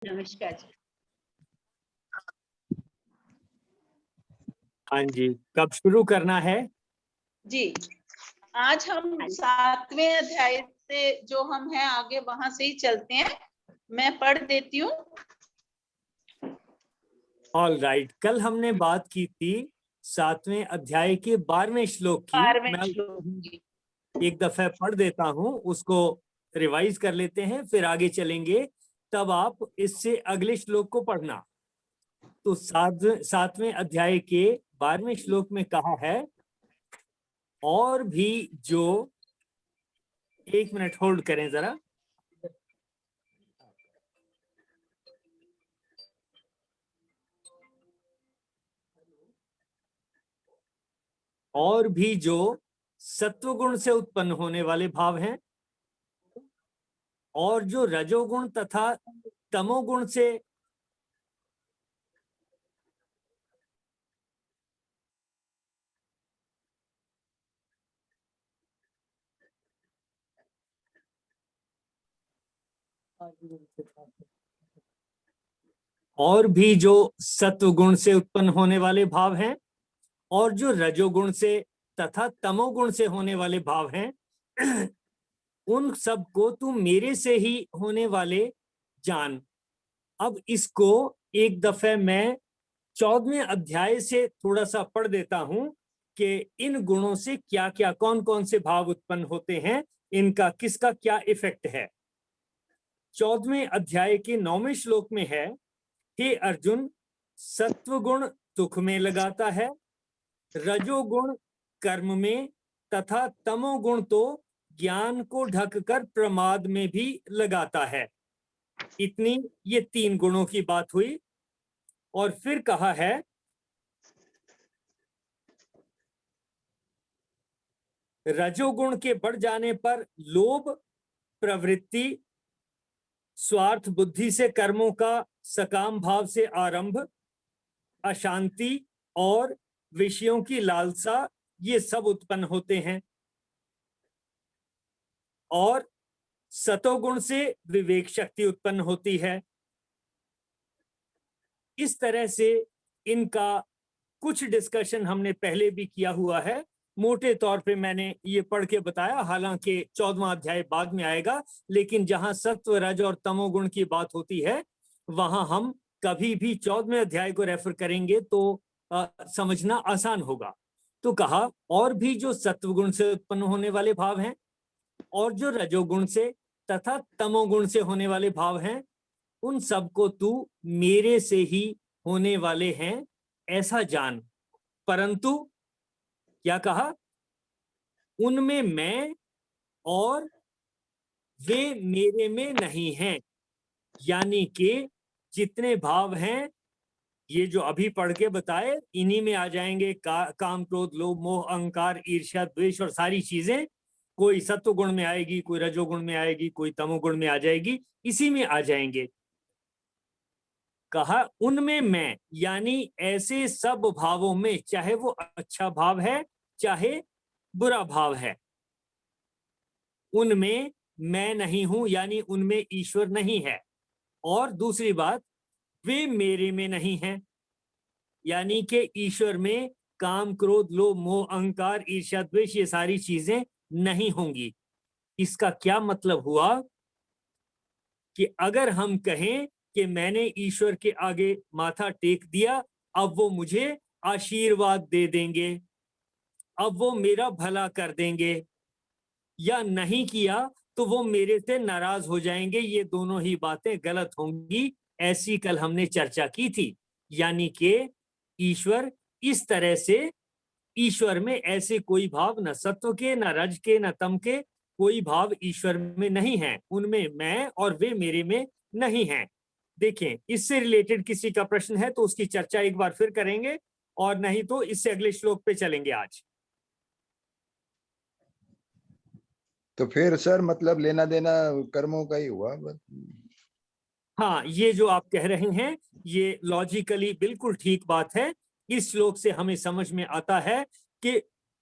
नमस्कार जी। हाँ जी, कब शुरू करना है? जी, आज हम 7वें अध्याय से जो हम हैं आगे वहां से ही चलते हैं। मैं पढ़ देती हूँ। ऑल राइट, कल हमने बात की थी 7वें अध्याय के 12वें श्लोक की। 12वें मैं श्लोक की। एक दफे पढ़ देता हूँ, उसको रिवाइज कर लेते हैं, फिर आगे चलेंगे। तब आप इससे अगले श्लोक को पढ़ना। तो 7वें अध्याय के 12वें श्लोक में कहा है, और भी जो, एक मिनट होल्ड करें जरा। और भी जो सत्वगुण से उत्पन्न होने वाले भाव हैं, और जो रजोगुण तथा तमोगुण से और भी जो सत्वगुण से उत्पन्न होने वाले भाव हैं, और जो रजोगुण से तथा तमोगुण से होने वाले भाव हैं, उन सब को तू मेरे से ही होने वाले जान। अब इसको एक दफे मैं 14वें अध्याय से थोड़ा सा पढ़ देता हूं कि इन गुणों से क्या क्या, कौन कौन से भाव उत्पन्न होते हैं, इनका किसका क्या इफेक्ट है। 14वें अध्याय के 9वें श्लोक में है, हे अर्जुन, सत्वगुण दुख में लगाता है, रजोगुण कर्म में, तथा तमोगुण तो ज्ञान को ढककर प्रमाद में भी लगाता है। इतनी ये 3 गुणों की बात हुई। और फिर कहा है, रजोगुण के बढ़ जाने पर लोभ, प्रवृत्ति, स्वार्थ बुद्धि से कर्मों का सकाम भाव से आरंभ, अशांति और विषयों की लालसा, ये सब उत्पन्न होते हैं। और सतोगुण से विवेक शक्ति उत्पन्न होती है। इस तरह से इनका कुछ डिस्कशन हमने पहले भी किया हुआ है। मोटे तौर पे मैंने ये पढ़ के बताया, हालांकि 14वां अध्याय बाद में आएगा, लेकिन जहां सत्व, रज और तमोगुण की बात होती है, वहां हम कभी भी 14वें अध्याय को रेफर करेंगे तो समझना आसान होगा। तो कहा, और भी जो सत्वगुण से उत्पन्न होने वाले भाव हैं, और जो रजोगुण से तथा तमोगुण से होने वाले भाव हैं, उन सबको तू मेरे से ही होने वाले हैं ऐसा जान। परंतु क्या कहा, उनमें मैं और वे मेरे में नहीं हैं। यानी कि जितने भाव हैं, ये जो अभी पढ़ के बताए, इन्हीं में आ जाएंगे काम, क्रोध, लोभ, मोह, अहंकार, ईर्ष्या, द्वेष और सारी चीजें। कोई सत्व गुण में आएगी, कोई रजोगुण में आएगी, कोई तमोगुण में आ जाएगी, इसी में आ जाएंगे। कहा, उनमें मैं, यानी ऐसे सब भावों में, चाहे वो अच्छा भाव है चाहे बुरा भाव है, उनमें मैं नहीं हूं, यानी उनमें ईश्वर नहीं है। और दूसरी बात, वे मेरे में नहीं हैं, यानी कि ईश्वर में काम, क्रोध, लोभ, मोह, अहंकार, ईर्ष्या, द्वेष, ये सारी चीजें नहीं होंगी। इसका क्या मतलब हुआ कि अगर हम कहें कि मैंने ईश्वर के आगे माथा टेक दिया, अब वो मुझे आशीर्वाद दे देंगे, अब वो मेरा भला कर देंगे, या नहीं किया तो वो मेरे से नाराज हो जाएंगे, ये दोनों ही बातें गलत होंगी। ऐसी कल हमने चर्चा की थी। यानी कि ईश्वर इस तरह से, ईश्वर में ऐसे कोई भाव, न सत्व के, न रज के, न तम के, कोई भाव ईश्वर में नहीं है। उनमें मैं और वे मेरे में नहीं हैं। देखें, इससे रिलेटेड किसी का प्रश्न है तो उसकी चर्चा एक बार फिर करेंगे, और नहीं तो इससे अगले श्लोक पे चलेंगे आज। तो फिर सर मतलब लेना देना कर्मों का ही हुआ। हाँ, ये जो आप कह रहे हैं ये लॉजिकली बिल्कुल ठीक बात है। इस श्लोक से हमें समझ में आता है कि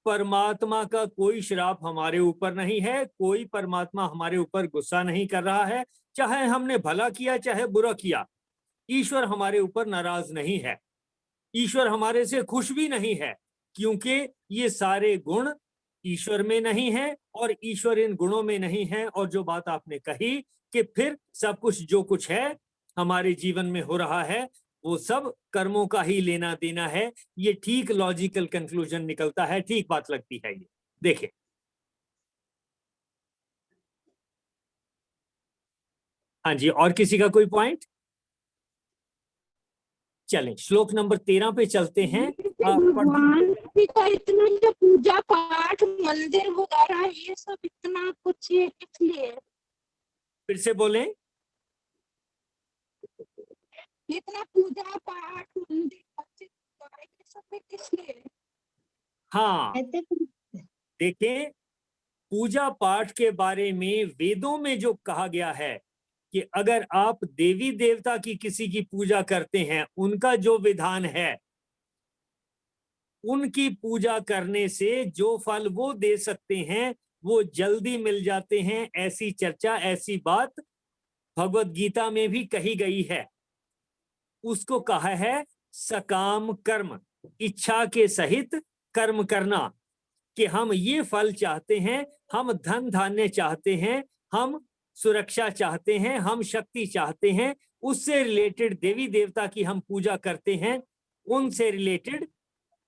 परमात्मा का कोई श्राप हमारे ऊपर नहीं है, कोई परमात्मा हमारे ऊपर गुस्सा नहीं कर रहा है, चाहे हमने भला किया चाहे बुरा किया, ईश्वर हमारे ऊपर नाराज नहीं है, ईश्वर हमारे से खुश भी नहीं है, क्योंकि ये सारे गुण ईश्वर में नहीं है और ईश्वर इन गुणों में नहीं है। और जो बात आपने कही कि फिर सब कुछ जो कुछ है हमारे जीवन में हो रहा है वो सब कर्मों का ही लेना देना है, ये ठीक लॉजिकल कंक्लूजन निकलता है, ठीक बात लगती है ये। देखिए हाँ जी, और किसी का कोई पॉइंट? चलें श्लोक नंबर 13 पे चलते हैं। भगवान जी का इतना जो पूजा पाठ मंदिर वगैरह ये सब इतना कुछ ये किस लिए? फिर से बोलें। इतना पूजा पाठ मंदिर मस्जिद वगैरह ये सब किस लिए? हाँ देखें, पूजा पाठ के बारे में वेदों में जो कहा गया है कि अगर आप देवी देवता की किसी की पूजा करते हैं, उनका जो विधान है, उनकी पूजा करने से जो फल वो दे सकते हैं वो जल्दी मिल जाते हैं, ऐसी चर्चा, ऐसी बात भगवत गीता में भी कही गई है। उसको कहा है सकाम कर्म, इच्छा के सहित कर्म करना, कि हम ये फल चाहते हैं, हम धन धान्य चाहते हैं, हम सुरक्षा चाहते हैं, हम शक्ति चाहते हैं, उससे रिलेटेड देवी देवता की हम पूजा करते हैं, उनसे रिलेटेड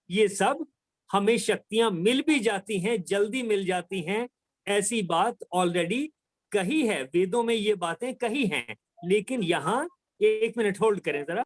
ये सब हमें शक्तियां मिल भी जाती हैं, जल्दी मिल जाती हैं। ऐसी बात ऑलरेडी कही है, वेदों में ये बातें कही हैं। लेकिन यहां 1 मिनट होल्ड करें जरा।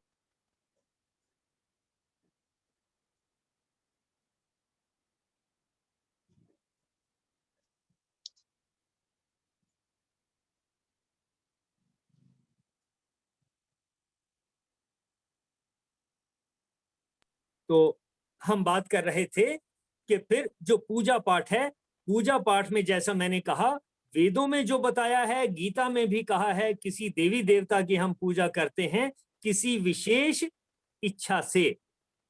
तो हम बात कर रहे थे कि फिर जो पूजा पाठ है, पूजा पाठ में जैसा मैंने कहा वेदों में जो बताया है, गीता में भी कहा है, किसी देवी देवता की हम पूजा करते हैं किसी विशेष इच्छा से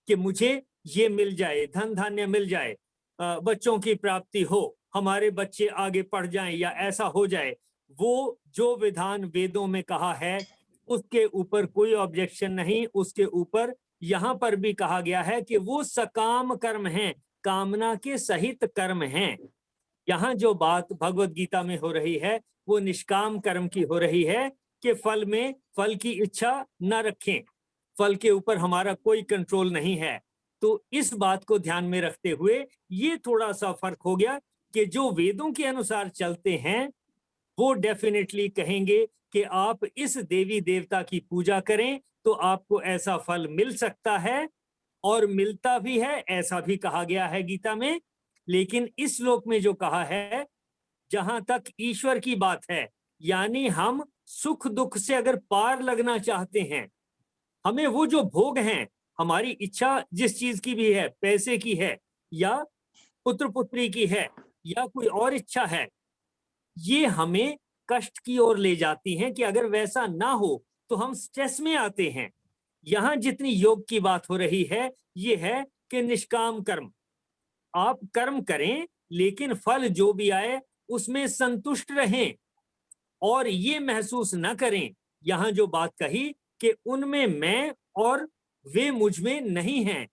कि मुझे ये मिल जाए, धन धान्य मिल जाए, बच्चों की प्राप्ति हो, हमारे बच्चे आगे पढ़ जाएं या ऐसा हो जाए। वो जो विधान वेदों में कहा है उसके ऊपर कोई ऑब्जेक्शन नहीं, उसके ऊपर यहाँ पर भी कहा गया है कि वो सकाम कर्म हैं, कामना के सहित कर्म हैं। यहाँ जो बात भगवत गीता में हो रही है वो निष्काम कर्म की हो रही है कि फल में फल की इच्छा न रखें, फल के ऊपर हमारा कोई कंट्रोल नहीं है। तो इस बात को ध्यान में रखते हुए ये थोड़ा सा फर्क हो गया कि जो वेदों के अनुसार चलते हैं वो डेफिनेटली कहेंगे कि आप इस देवी देवता की पूजा करें तो आपको ऐसा फल मिल सकता है और मिलता भी है, ऐसा भी कहा गया है गीता में। लेकिन इस श्लोक में जो कहा है, जहां तक ईश्वर की बात है, यानी हम सुख दुख से अगर पार लगना चाहते हैं, हमें वो जो भोग हैं, हमारी इच्छा जिस चीज की भी है, पैसे की है या पुत्र पुत्री की है या कोई और इच्छा है, ये हमें कष्ट की ओर ले जाती हैं कि अगर वैसा ना हो तो हम स्ट्रेस में आते हैं। यहां जितनी योग की बात हो रही है ये है कि निष्काम कर्म, आप कर्म करें लेकिन फल जो भी आए उसमें संतुष्ट रहें और ये महसूस न करें, यहां जो बात कही कि उनमें मैं और वे मुझ में नहीं हैं,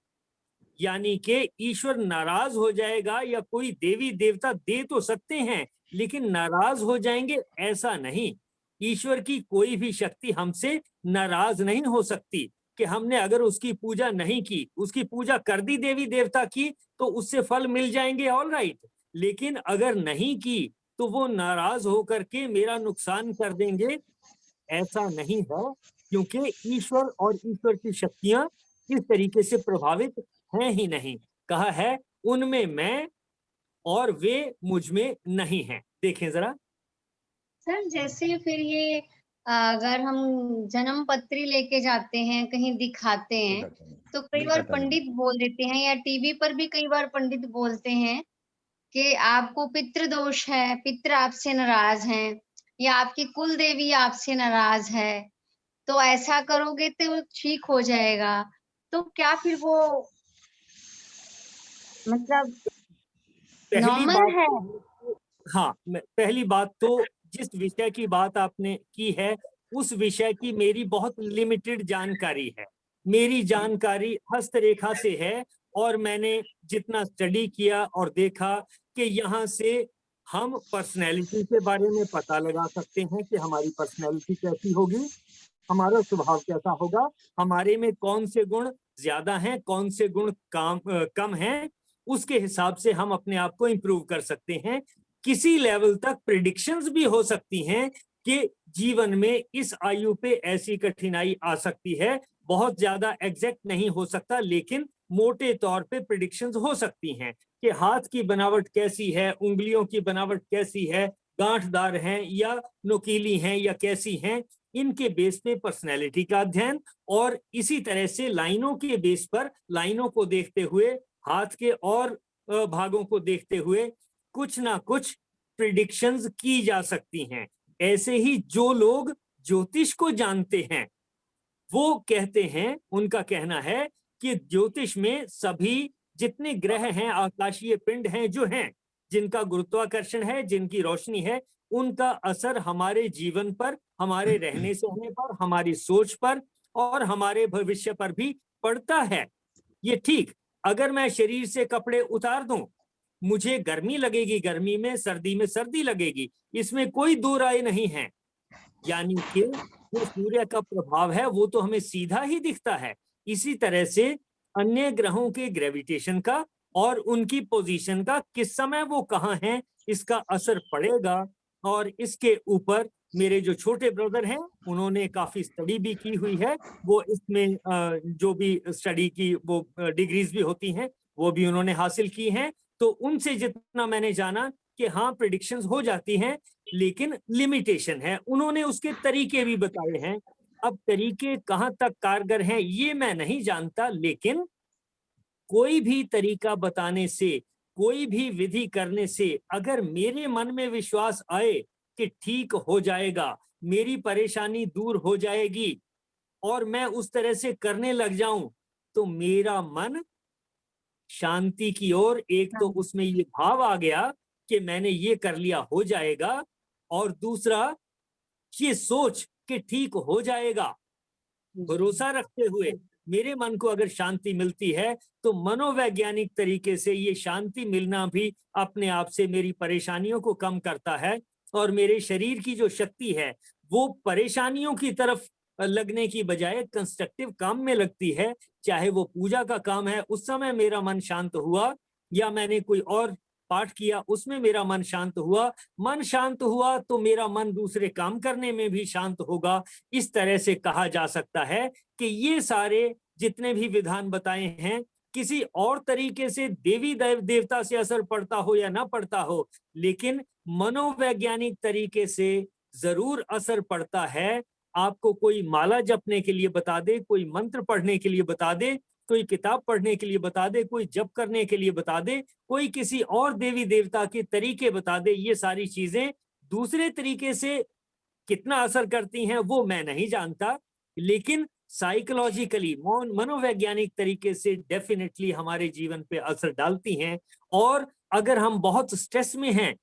यानी कि ईश्वर नाराज हो जाएगा या कोई देवी देवता दे तो सकते हैं लेकिन नाराज हो जाएंगे, ऐसा नहीं। ईश्वर की कोई भी शक्ति हमसे नाराज नहीं हो सकती कि हमने अगर उसकी पूजा नहीं की, उसकी पूजा कर दी देवी देवता की तो उससे फल मिल जाएंगे, ऑल राइट। लेकिन अगर नहीं की तो वो नाराज होकर के मेरा नुकसान कर देंगे, ऐसा नहीं है, क्योंकि ईश्वर और ईश्वर की शक्तियां इस तरीके से प्रभावित हैं ही नहीं। कहा है उनमें मैं और वे मुझ में नहीं हैं। देखें जरा सर, जैसे फिर ये अगर हम जन्म पत्री लेके जाते हैं कहीं दिखाते हैं तो कई बार पंडित बोल देते हैं या टीवी पर भी कई बार पंडित बोलते हैं कि आपको पितृ दोष है, पितृ आपसे नाराज हैं या आपकी कुल देवी आपसे नाराज है, तो ऐसा करोगे तो ठीक हो जाएगा। तो क्या फिर वो मतलब पहली नॉर्मल बात है? हाँ, पहली बात तो जिस विषय की बात आपने की है उस विषय की मेरी बहुत लिमिटेड जानकारी है। मेरी जानकारी हस्तरेखा से है और मैंने जितना स्टडी किया और देखा कि यहाँ से हम पर्सनैलिटी के बारे में पता लगा सकते हैं कि हमारी पर्सनैलिटी कैसी होगी, हमारा स्वभाव कैसा होगा, हमारे में कौन से गुण ज्यादा हैं, कौन से गुण कम हैं, उसके हिसाब से हम अपने आप को इम्प्रूव कर सकते हैं। किसी लेवल तक प्रिडिक्शंस भी हो सकती हैं कि जीवन में इस आयु पे ऐसी कठिनाई आ सकती है। बहुत ज्यादा एग्जैक्ट नहीं हो सकता, लेकिन मोटे तौर पे प्रिडिक्शंस हो सकती हैं कि हाथ की बनावट कैसी है, उंगलियों की बनावट कैसी है, गांठदार हैं या नुकीली हैं या कैसी हैं, इनके बेस पे पर्सनैलिटी का अध्ययन, और इसी तरह से लाइनों के बेस पर, लाइनों को देखते हुए, हाथ के और भागों को देखते हुए कुछ ना कुछ प्रिडिक्शंस की जा सकती हैं। ऐसे ही जो लोग ज्योतिष को जानते हैं वो कहते हैं, उनका कहना है कि ज्योतिष में सभी जितने ग्रह हैं, आकाशीय पिंड हैं जो हैं, जिनका गुरुत्वाकर्षण है, जिनकी रोशनी है, उनका असर हमारे जीवन पर, हमारे रहने सहने पर, हमारी सोच पर और हमारे भविष्य पर भी पड़ता है। ये ठीक, अगर मैं शरीर से कपड़े उतार दूं, मुझे गर्मी लगेगी गर्मी में, सर्दी में सर्दी लगेगी, इसमें कोई दो राय नहीं है। यानी कि जो सूर्य का प्रभाव है वो तो हमें सीधा ही दिखता है। इसी तरह से अन्य ग्रहों के ग्रेविटेशन का और उनकी पोजीशन का, किस समय वो कहाँ हैं, इसका असर पड़ेगा। और इसके ऊपर मेरे जो छोटे ब्रदर हैं उन्होंने काफी स्टडी भी की हुई है। वो इसमें जो भी स्टडी की वो डिग्रीज भी होती हैं वो भी उन्होंने हासिल की हैं। तो उनसे जितना मैंने जाना कि हाँ प्रेडिक्शंस हो जाती हैं, लेकिन लिमिटेशन है। उन्होंने उसके तरीके भी बताए हैं। अब तरीके कहाँ तक कारगर हैं ये मैं नहीं जानता, लेकिन कोई भी तरीका बताने से, कोई भी विधि करने से अगर मेरे मन में विश्वास आए कि ठीक हो जाएगा, मेरी परेशानी दूर हो जाएगी, और मैं उस तरह से करने लग जाऊं, तो मेरा मन शांति की ओर, एक तो उसमें ये भाव आ गया कि मैंने ये कर लिया हो जाएगा, और दूसरा ये सोच कि ठीक हो जाएगा, भरोसा रखते हुए मेरे मन को अगर शांति मिलती है तो मनोवैज्ञानिक तरीके से ये शांति मिलना भी अपने आप से मेरी परेशानियों को कम करता है, और मेरे शरीर की जो शक्ति है वो परेशानियों की तरफ लगने की बजाय कंस्ट्रक्टिव काम में लगती है। चाहे वो पूजा का काम है, उस समय मेरा मन शांत हुआ, या मैंने कोई और पाठ किया उसमें मेरा मन शांत हुआ, मन शांत हुआ तो मेरा मन दूसरे काम करने में भी शांत होगा। इस तरह से कहा जा सकता है कि ये सारे जितने भी विधान बताए हैं, किसी और तरीके से देवी देवता से असर पड़ता हो या ना पड़ता हो, लेकिन मनोवैज्ञानिक तरीके से जरूर असर पड़ता है। आपको कोई माला जपने के लिए बता दे, कोई मंत्र पढ़ने के लिए बता दे, कोई किताब पढ़ने के लिए बता दे, कोई जप करने के लिए बता दे, कोई किसी और देवी देवता के तरीके बता दे, ये सारी चीजें दूसरे तरीके से कितना असर करती हैं वो मैं नहीं जानता, लेकिन साइकोलॉजिकली, मनोवैज्ञानिक तरीके से डेफिनेटली हमारे जीवन पे असर डालती हैं। और अगर हम बहुत स्ट्रेस में हैं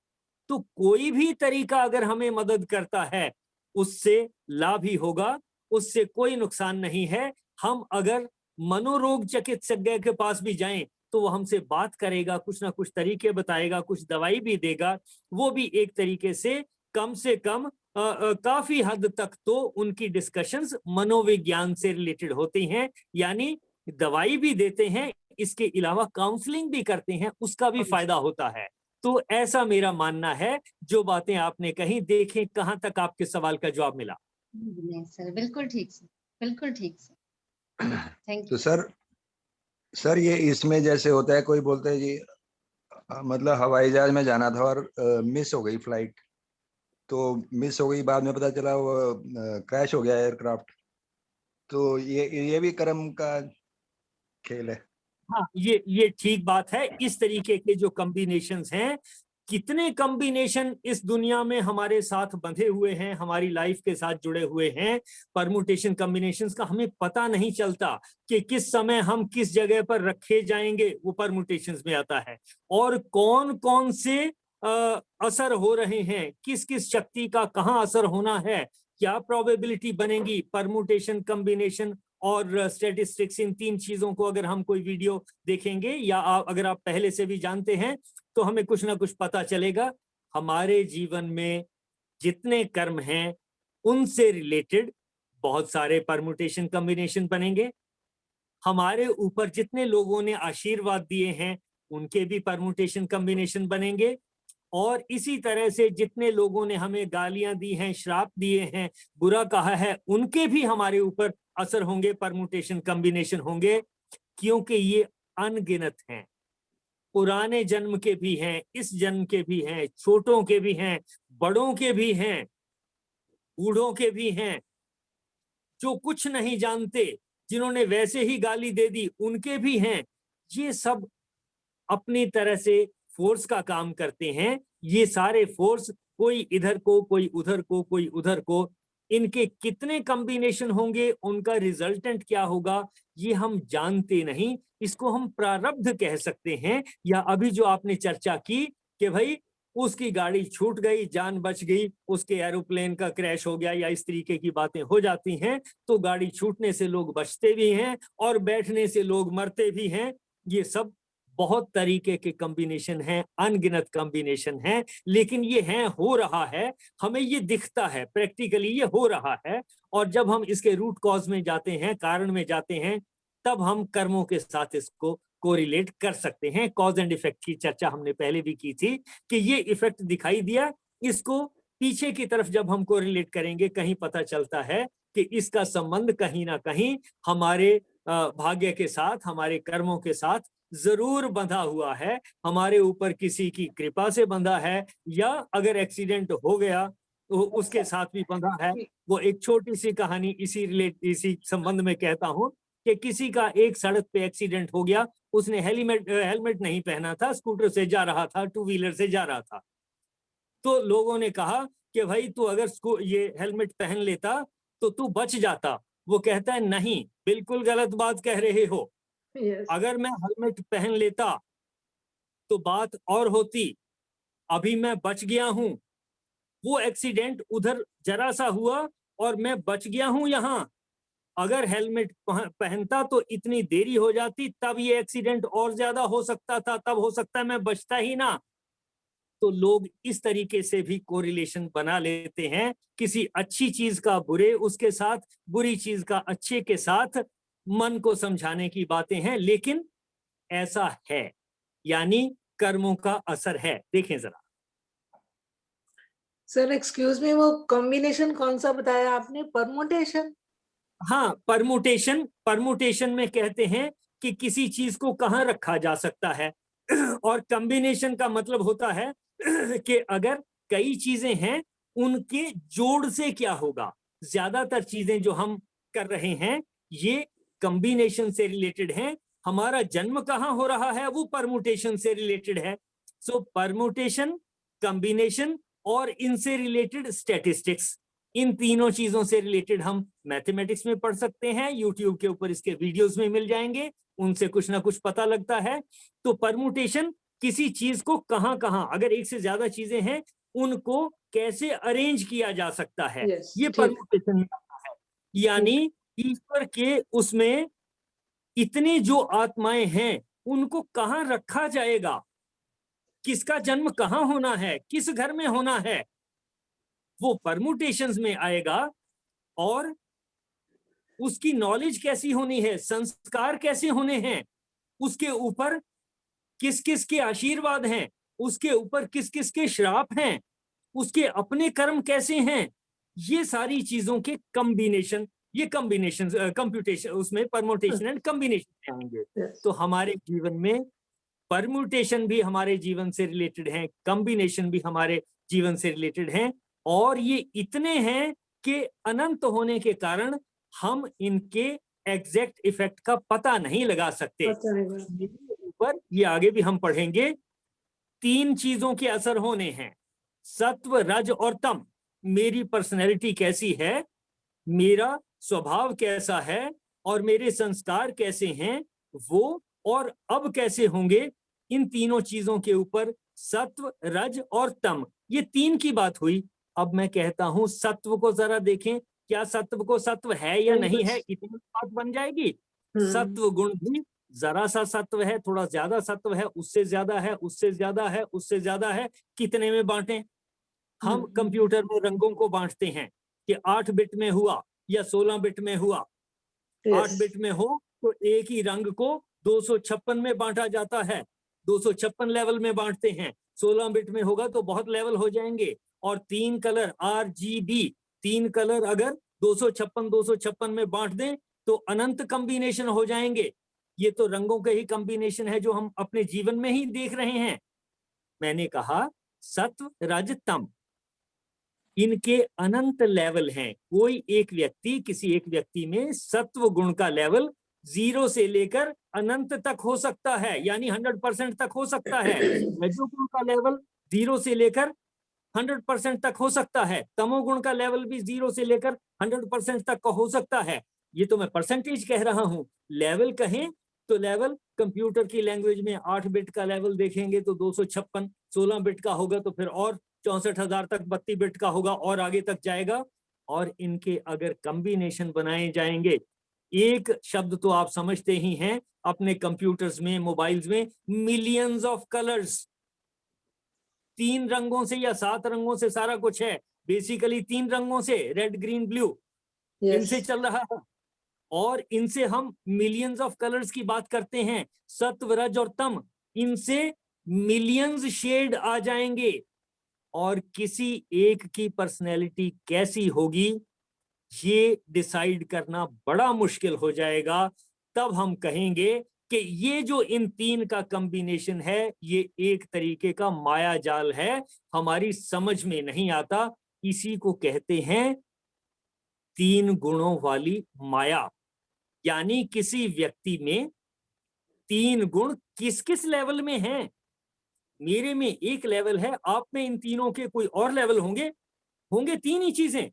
तो कोई भी तरीका अगर हमें मदद करता है उससे लाभ ही होगा, उससे कोई नुकसान नहीं है। हम अगर मनोरोग चिकित्सक के पास भी जाएं तो वो हमसे बात करेगा, कुछ ना कुछ तरीके बताएगा, कुछ दवाई भी देगा, वो भी एक तरीके से कम काफी हद तक तो उनकी डिस्कशंस मनोविज्ञान से रिलेटेड होती हैं, यानी दवाई भी देते हैं, इसके अलावा काउंसलिंग भी करते हैं, उसका भी फायदा होता है। तो ऐसा मेरा मानना है। जो बातें आपने कही, देखें कहां तक आपके सवाल का जवाब मिला। नहीं सर, बिल्कुल ठीक सर, बिल्कुल ठीक सर, थैंक तो यू। सर ये इसमें जैसे होता है, कोई बोलता है जी मतलब हवाई जहाज में जाना था और मिस हो गई फ्लाइट, तो मिस हो गई, बाद में पता चला वो क्रैश हो गया एयरक्राफ्ट, तो ये भी कर्म का खेल है। हाँ, ये ठीक बात है। इस तरीके के जो कॉम्बिनेशंस हैं, कितने कॉम्बिनेशन इस दुनिया में हमारे साथ बंधे हुए हैं, हमारी लाइफ के साथ जुड़े हुए हैं, परमुटेशन कॉम्बिनेशंस का हमें पता नहीं चलता कि किस समय हम किस जगह पर रखे जाएंगे, वो परमुटेशंस में आता है। और कौन कौन से असर हो रहे हैं, किस किस शक्ति का कहाँ असर होना है, क्या प्रोबेबिलिटी बनेगी, परमुटेशन, कॉम्बिनेशन और स्टैटिस्टिक्स, इन 3 चीजों को अगर हम कोई वीडियो देखेंगे या अगर आप पहले से भी जानते हैं तो हमें कुछ ना कुछ पता चलेगा। हमारे जीवन में जितने कर्म हैं उनसे रिलेटेड बहुत सारे परमुटेशन कॉम्बिनेशन बनेंगे। हमारे ऊपर जितने लोगों ने आशीर्वाद दिए हैं उनके भी परमुटेशन कॉम्बिनेशन बनेंगे, और इसी तरह से जितने लोगों ने हमें गालियां दी हैं, श्राप दिए हैं, बुरा कहा है, उनके भी हमारे ऊपर असर होंगे, परमुटेशन कॉम्बिनेशन होंगे, क्योंकि ये अनगिनत हैं। पुराने जन्म के भी हैं, इस जन्म के भी हैं, छोटों के भी हैं, बड़ों के भी हैं, बूढ़ों के भी हैं, जो कुछ नहीं जानते, जिन्होंने वैसे ही गाली दे दी, उनके भी हैं। ये सब अपनी तरह से फोर्स का काम करते हैं। ये सारे फोर्स, कोई इधर को, कोई उधर को, कोई उधर को, इनके कितने कॉम्बिनेशन होंगे, उनका रिजल्टेंट क्या होगा, ये हम जानते नहीं। इसको हम प्रारब्ध कह सकते हैं। या अभी जो आपने चर्चा की कि भाई उसकी गाड़ी छूट गई, जान बच गई, उसके एरोप्लेन का क्रैश हो गया, या इस तरीके की बातें हो जाती हैं, तो गाड़ी छूटने से लोग बचते भी हैं और बैठने से लोग मरते भी हैं। ये सब बहुत तरीके के कॉम्बिनेशन हैं, अनगिनत कॉम्बिनेशन हैं, लेकिन ये है, हो रहा है, हमें ये दिखता है, प्रैक्टिकली ये हो रहा है। और जब हम इसके रूट कॉज में जाते हैं, कारण में जाते हैं, तब हम कर्मों के साथ इसको कोरिलेट कर सकते हैं। कॉज एंड इफेक्ट की चर्चा हमने पहले भी की थी कि ये इफेक्ट दिखाई दिया, इसको पीछे की तरफ जब हम कोरिलेट करेंगे, कहीं पता चलता है कि इसका संबंध कहीं ना कहीं हमारे भाग्य के साथ, हमारे कर्मों के साथ जरूर बंधा हुआ है, हमारे ऊपर किसी की कृपा से बंधा है, या अगर एक्सीडेंट हो गया तो उसके साथ भी बंधा है। वो एक छोटी सी कहानी इसी संबंध में कहता हूँ कि किसी का एक सड़क पे एक्सीडेंट हो गया, उसने हेलमेट नहीं पहना था, स्कूटर से जा रहा था, 2 व्हीलर से जा रहा था। तो लोगों ने कहा कि भाई तू अगर ये हेलमेट पहन लेता तो तू बच जाता। वो कहता है नहीं, बिल्कुल गलत बात कह रहे हो। अगर मैं हेलमेट पहन लेता तो बात और होती, अभी मैं बच गया हूं। वो एक्सीडेंट उधर जरा सा हुआ और मैं बच गया हूं यहां। अगर हेलमेट पहनता तो इतनी देरी हो जाती, तब ये एक्सीडेंट और ज्यादा हो सकता था, तब हो सकता है मैं बचता ही ना। तो लोग इस तरीके से भी कोरिलेशन बना लेते हैं, किसी अच्छी चीज का बुरे उसके साथ, बुरी चीज का अच्छे के साथ। मन को समझाने की बातें हैं, लेकिन ऐसा है, यानी कर्मों का असर है। देखें जरा सर, एक्सक्यूज मी, वो कॉम्बिनेशन कौन सा बताया आपने? परमुटेशन? हाँ, परमुटेशन में कहते हैं कि किसी चीज को कहाँ रखा जा सकता है। और कॉम्बिनेशन का मतलब होता है कि अगर कई चीजें हैं, उनके जोड़ से क्या होगा। ज्यादातर चीजें जो हम कर रहे हैं ये कॉम्बिनेशन से रिलेटेड हैं। हमारा जन्म कहाँ हो रहा है वो परमुटेशन से रिलेटेड है। सो परमुटेशन, कॉम्बिनेशन और इनसे रिलेटेड स्टैटिस्टिक्स, इन तीनों चीजों से रिलेटेड हम मैथमेटिक्स में पढ़ सकते हैं। यूट्यूब के ऊपर इसके वीडियोस में मिल जाएंगे, उनसे कुछ ना कुछ पता लगता है। तो परमुटेशन किसी चीज को कहाँ कहाँ, अगर एक से ज्यादा चीजें हैं, उनको कैसे अरेंज किया जा सकता है, ये परमुटेशन में आता है। यानी ईश्वर के उसमें इतनी जो आत्माएं हैं उनको कहाँ रखा जाएगा, किसका जन्म कहाँ होना है, किस घर में होना है, वो परमुटेशंस में आएगा। और उसकी नॉलेज कैसी होनी है, संस्कार कैसे होने हैं, उसके ऊपर किस किस के आशीर्वाद हैं, उसके ऊपर किस किस के श्राप हैं, उसके अपने कर्म कैसे हैं, ये सारी चीजों के कॉम्बिनेशन, ये कॉम्बिनेशन कंप्यूटेशन, उसमें परमुटेशन एंड कॉम्बिनेशन आएंगे। तो हमारे जीवन में परमुटेशन भी हमारे जीवन से रिलेटेड हैं, कॉम्बिनेशन भी हमारे जीवन से रिलेटेड हैं, और ये इतने हैं कि अनंत होने के कारण हम इनके एग्जैक्ट इफेक्ट का पता नहीं लगा सकते। ऊपर ये आगे भी हम पढ़ेंगे, 3 चीजों के असर होने हैं, सत्व, रज और तम। मेरी पर्सनैलिटी कैसी है, मेरा स्वभाव कैसा है, और मेरे संस्कार कैसे हैं वो, और अब कैसे होंगे, इन तीनों चीजों के ऊपर सत्व, रज और तम, ये तीन की बात हुई। अब मैं कहता हूं सत्व को जरा देखें, क्या सत्व को सत्व है या नहीं है, इतनी बात बन जाएगी। सत्व गुण भी जरा सा सत्व है, थोड़ा ज्यादा सत्व है, उससे ज्यादा है, उससे ज्यादा है, उससे ज्यादा है, कितने में बांटें? हम कंप्यूटर में रंगों को बांटते हैं कि 8 बिट में हुआ या 16 बिट में हुआ। 8 बिट में हो तो एक ही रंग को 256 में बांटा जाता है, 256 लेवल में बांटते हैं। 16 बिट में होगा तो बहुत लेवल हो जाएंगे। और 3 कलर RGB, 3 कलर अगर 256 में बांट दें तो अनंत कॉम्बिनेशन हो जाएंगे। ये तो रंगों के ही कॉम्बिनेशन है जो हम अपने जीवन में ही देख रहे हैं। मैंने कहा सत्व, रज, तम, इनके अनंत लेवल हैं। कोई एक व्यक्ति, किसी एक व्यक्ति में सत्व गुण का लेवल 0 से लेकर अनंत तक हो सकता है, यानी 100% तक हो सकता है। रजोगुण का लेवल 0 से लेकर 100% तक हो सकता है। तमोगुण का लेवल भी 0 से लेकर 100% तक का हो सकता है। ये तो मैं परसेंटेज कह रहा हूं। लेवल कहें तो लेवल कंप्यूटर की लैंग्वेज में 8 बिट का लेवल देखेंगे तो 256, 16 बिट का होगा तो फिर और 64,000 तक, 32 बिट का होगा और आगे तक जाएगा। और इनके अगर कॉम्बिनेशन बनाए जाएंगे, एक शब्द तो आप समझते ही हैं अपने कंप्यूटर्स में, मोबाइल्स में, मिलियंस ऑफ कलर्स। 3 रंगों से या 7 रंगों से सारा कुछ है, बेसिकली 3 रंगों से, रेड, ग्रीन, ब्लू, इनसे चल रहा है। और इनसे हम मिलियंस ऑफ कलर्स की बात करते हैं। सत्व, रज और तम, इनसे मिलियंस शेड आ जाएंगे। और किसी एक की पर्सनैलिटी कैसी होगी ये डिसाइड करना बड़ा मुश्किल हो जाएगा। तब हम कहेंगे कि ये जो इन 3 का कॉम्बिनेशन है ये एक तरीके का माया जाल है, हमारी समझ में नहीं आता। इसी को कहते हैं 3 गुणों वाली माया। यानी किसी व्यक्ति में 3 गुण किस किस लेवल में हैं। मेरे में एक लेवल है, आप में इन तीनों के कोई और लेवल होंगे। 3 ही चीजें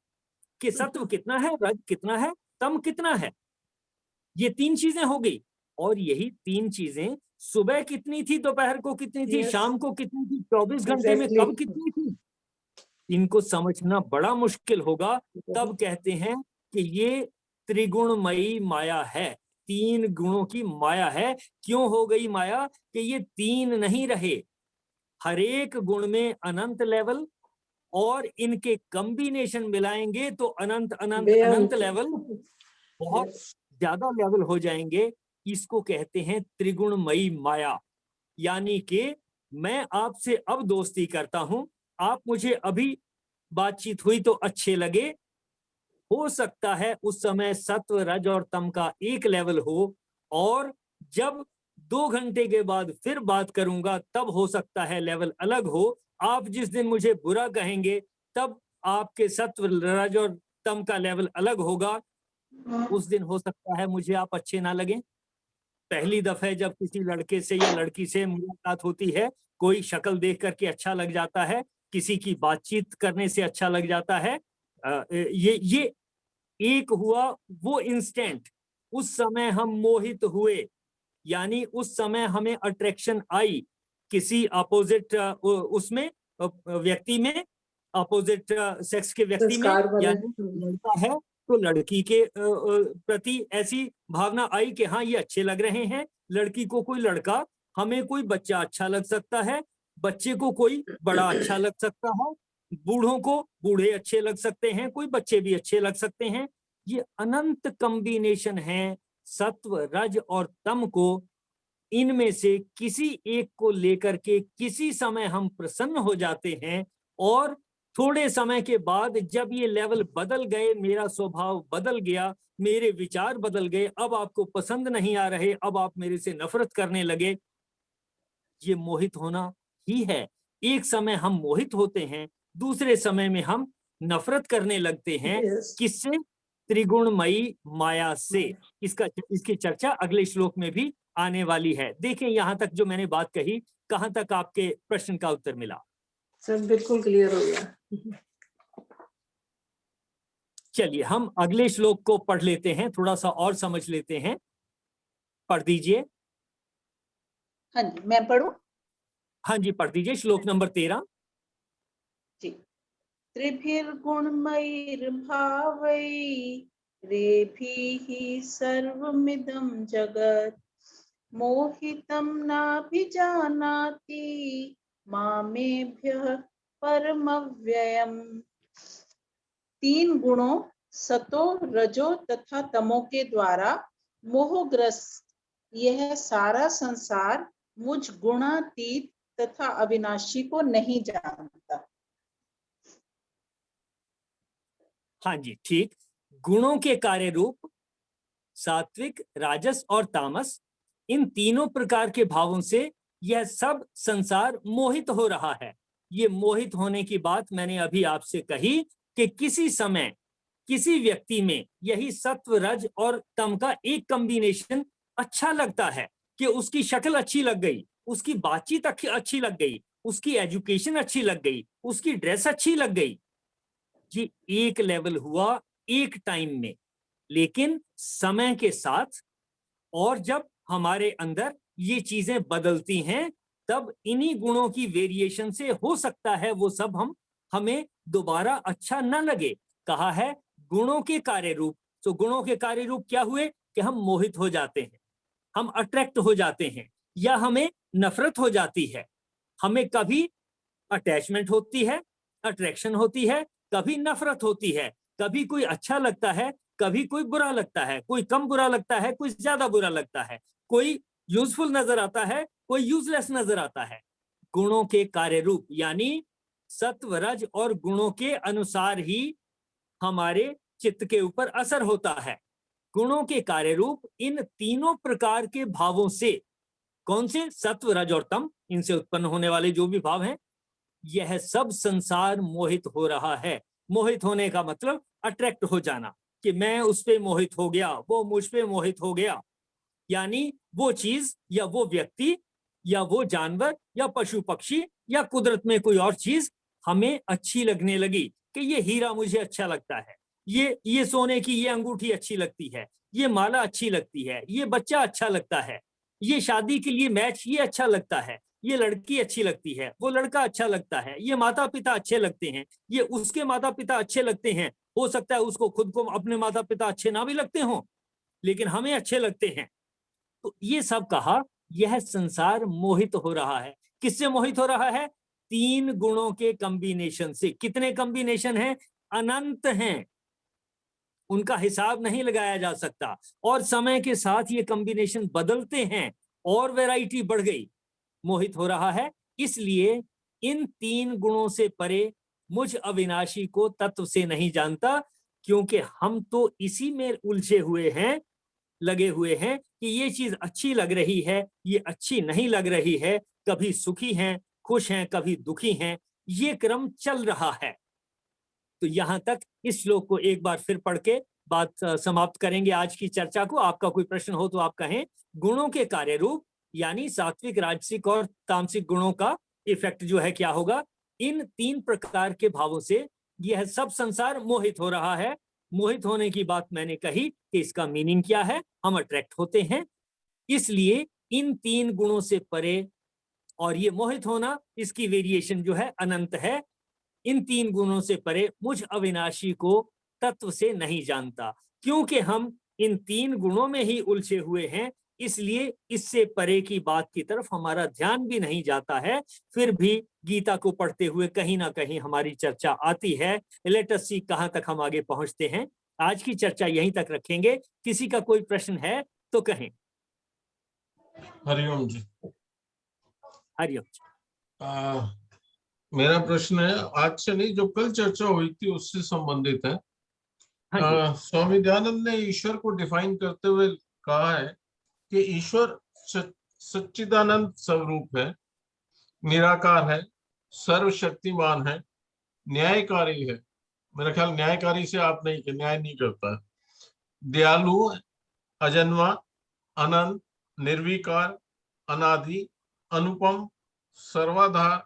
कि सत्व कितना है, रज कितना है, तम कितना है। ये 3 चीजें हो गई। और यही 3 चीजें सुबह कितनी थी, दोपहर को कितनी थी, शाम को कितनी थी, 24 घंटे में कब कितनी थी, इनको समझना बड़ा मुश्किल होगा। तब कहते हैं कि ये त्रिगुणमयी माया है, 3 गुणों की माया है। क्यों हो गई माया कि ये 3 नहीं रहे, हर एक गुण में अनंत लेवल, और इनके कॉम्बिनेशन मिलाएंगे तो अनंत अनंत अनंत लेवल, बहुत ज्यादा लेवल हो जाएंगे। इसको कहते हैं त्रिगुणमयी माया। यानी कि मैं आपसे अब दोस्ती करता हूं, आप मुझे अभी बातचीत हुई तो अच्छे लगे, हो सकता है उस समय सत्व, रज और तम का एक लेवल हो, और जब 2 घंटे के बाद फिर बात करूंगा तब हो सकता है लेवल अलग हो। आप जिस दिन मुझे बुरा कहेंगे तब आपके सत्व, रज और तम का लेवल अलग होगा। उस दिन हो सकता है मुझे आप अच्छे ना लगें। पहली दफे जब किसी लड़के से या लड़की से मुलाकात होती है, कोई शक्ल देख करके अच्छा लग जाता है, किसी की बातचीत करने से अच्छा लग जाता है। ये एक हुआ वो इंस्टेंट, उस समय हम मोहित हुए, यानी उस समय हमें अट्रैक्शन आई किसी अपोजिट उसमें व्यक्ति में, अपोजिट सेक्स के व्यक्ति में। यानी लड़का है तो लड़की के प्रति ऐसी भावना आई कि हाँ ये अच्छे लग रहे हैं। लड़की को कोई लड़का, हमें कोई बच्चा अच्छा लग सकता है, बच्चे को कोई बड़ा अच्छा लग सकता है, बूढ़ों को बूढ़े अच्छे लग सकते हैं, कोई बच्चे भी अच्छे लग सकते हैं। ये अनंत कॉम्बिनेशन है सत्व, रज और तम को। इनमें से किसी एक को लेकर के किसी समय हम प्रसन्न हो जाते हैं, और थोड़े समय के बाद जब ये लेवल बदल गए, मेरा स्वभाव बदल गया, मेरे विचार बदल गए, अब आपको पसंद नहीं आ रहे, अब आप मेरे से नफरत करने लगे, ये मोहित होना ही है। एक समय हम मोहित होते हैं, दूसरे समय में हम नफरत करने लगते हैं। किससे? त्रिगुणमयी माया से। इसकी चर्चा अगले श्लोक में भी आने वाली है। देखें यहां तक जो मैंने बात कही, कहां तक आपके प्रश्न का उत्तर मिला? सब बिल्कुल क्लियर हो गया। चलिए हम अगले श्लोक को पढ़ लेते हैं, थोड़ा सा और समझ लेते हैं। पढ़ दीजिए। हाँ जी, मैं पढ़ूं? हाँ जी, पढ़ दीजिए श्लोक नंबर 13। जी। त्रिभिर्गुणमयैर्भावै रेभिः सर्वमिदं जगत् मोहितं नाभिजानाति मामेभ्यः परमव्ययम्। 3 गुणों सतो, रजो तथा तमो के द्वारा मोहग्रस्त यह सारा संसार मुझ गुणातीत तथा अविनाशी को नहीं जानता। हाँ जी, ठीक। गुणों के कार्य रूप सात्विक, राजस और तामस, इन तीनों प्रकार के भावों से यह सब संसार मोहित हो रहा है। ये मोहित होने की बात मैंने अभी आपसे कही कि किसी समय किसी व्यक्ति में यही सत्व, रज और तम का एक कॉम्बिनेशन अच्छा लगता है कि उसकी शक्ल अच्छी लग गई, उसकी बातचीत अच्छी लग गई, उसकी एजुकेशन अच्छी लग गई, उसकी ड्रेस अच्छी लग गई। ये एक लेवल हुआ एक टाइम में, लेकिन समय के साथ और जब हमारे अंदर ये चीजें बदलती हैं, तब इन्हीं गुणों की वेरिएशन से हो सकता है वो सब हमें दोबारा अच्छा न लगे। कहा है गुणों के कार्य रूप। तो गुणों के कार्य रूप क्या हुए कि हम मोहित हो जाते हैं, हम अट्रैक्ट हो जाते हैं, या हमें नफरत हो जाती है। हमें कभी अटैचमेंट होती है, अट्रैक्शन होती है, कभी नफरत होती है, कभी कोई अच्छा लगता है, कभी कोई बुरा लगता है, कोई कम बुरा लगता है, कोई ज्यादा बुरा लगता है, कोई यूजफुल नजर आता है, कोई यूजलेस नजर आता है। गुणों के कार्य रूप यानी सत्व, रज और गुणों के अनुसार ही हमारे चित्त के ऊपर असर होता है। गुणों के कार्य रूप इन तीनों प्रकार के भावों से, कौन से? सत्व, रज और तम, इनसे उत्पन्न होने वाले जो भी भाव हैं, यह सब संसार मोहित हो रहा है। मोहित होने का मतलब अट्रैक्ट हो जाना, कि मैं उस पे मोहित हो गया, वो मुझ पे मोहित हो गया। यानी वो चीज या वो व्यक्ति या वो जानवर या पशु पक्षी या कुदरत में कोई और चीज हमें अच्छी लगने लगी कि ये हीरा मुझे अच्छा लगता है, ये सोने की ये अंगूठी अच्छी लगती है, ये माला अच्छी लगती है, ये बच्चा अच्छा लगता है, ये शादी के लिए मैच ये अच्छा लगता है, ये लड़की अच्छी लगती है, वो लड़का अच्छा लगता है, ये माता पिता अच्छे लगते हैं, ये उसके माता पिता अच्छे लगते हैं। हो सकता है उसको खुद को अपने माता पिता अच्छे ना भी लगते हों, लेकिन हमें अच्छे लगते हैं। तो ये सब कहा, यह संसार मोहित हो रहा है। किससे मोहित हो रहा है? 3 गुणों के कॉम्बिनेशन से। कितने कॉम्बिनेशन हैं? अनंत हैं, उनका हिसाब नहीं लगाया जा सकता। और समय के साथ ये कॉम्बिनेशन बदलते हैं और वैरायटी बढ़ गई। मोहित हो रहा है, इसलिए इन 3 गुणों से परे मुझ अविनाशी को तत्व से नहीं जानता, क्योंकि हम तो इसी में उलझे हुए हैं, लगे हुए हैं कि ये चीज अच्छी लग रही है, ये अच्छी नहीं लग रही है, कभी सुखी हैं, खुश हैं, कभी दुखी हैं, ये क्रम चल रहा है। तो यहां तक इस श्लोक को एक बार फिर पढ़ के बात समाप्त करेंगे आज की चर्चा को। आपका कोई प्रश्न हो तो आप कहें। गुणों के कार्य रूप यानी सात्विक, राजसिक और तामसिक गुणों का इफेक्ट जो है क्या होगा? इन 3 प्रकार के भावों से यह सब संसार मोहित हो रहा है। मोहित होने की बात मैंने कही कि इसका मीनिंग क्या है? हम अट्रैक्ट होते हैं, इसलिए इन 3 गुणों से परे, और ये मोहित होना इसकी वेरिएशन जो है अनंत है। इन 3 गुणों से परे मुझ अविनाशी को तत्व से नहीं जानता, क्योंकि हम इन 3 गुणों में ही उलझे हुए हैं, इसलिए इससे परे की बात की तरफ हमारा ध्यान भी नहीं जाता है। फिर भी गीता को पढ़ते हुए कहीं ना कहीं हमारी चर्चा आती है। लेट अस सी कहां तक हम आगे पहुंचते हैं। आज की चर्चा यहीं तक रखेंगे। किसी का कोई प्रश्न है तो कहें। हरिओम जी। हरिओम। मेरा प्रश्न है, आज से नहीं, जो कल चर्चा हुई थी उससे संबंधित है। हाँ स्वामी दयानंद ने ईश्वर को डिफाइन करते हुए कहा है कि ईश्वर सच्चिदानंद स्वरूप है, निराकार है, सर्वशक्तिमान है, न्यायकारी है। मेरा ख्याल न्यायकारी से आप नहीं, न्याय नहीं करता है। दयालु, अजन्मा, अनंत, निर्विकार, अनादि, अनुपम, सर्वाधार,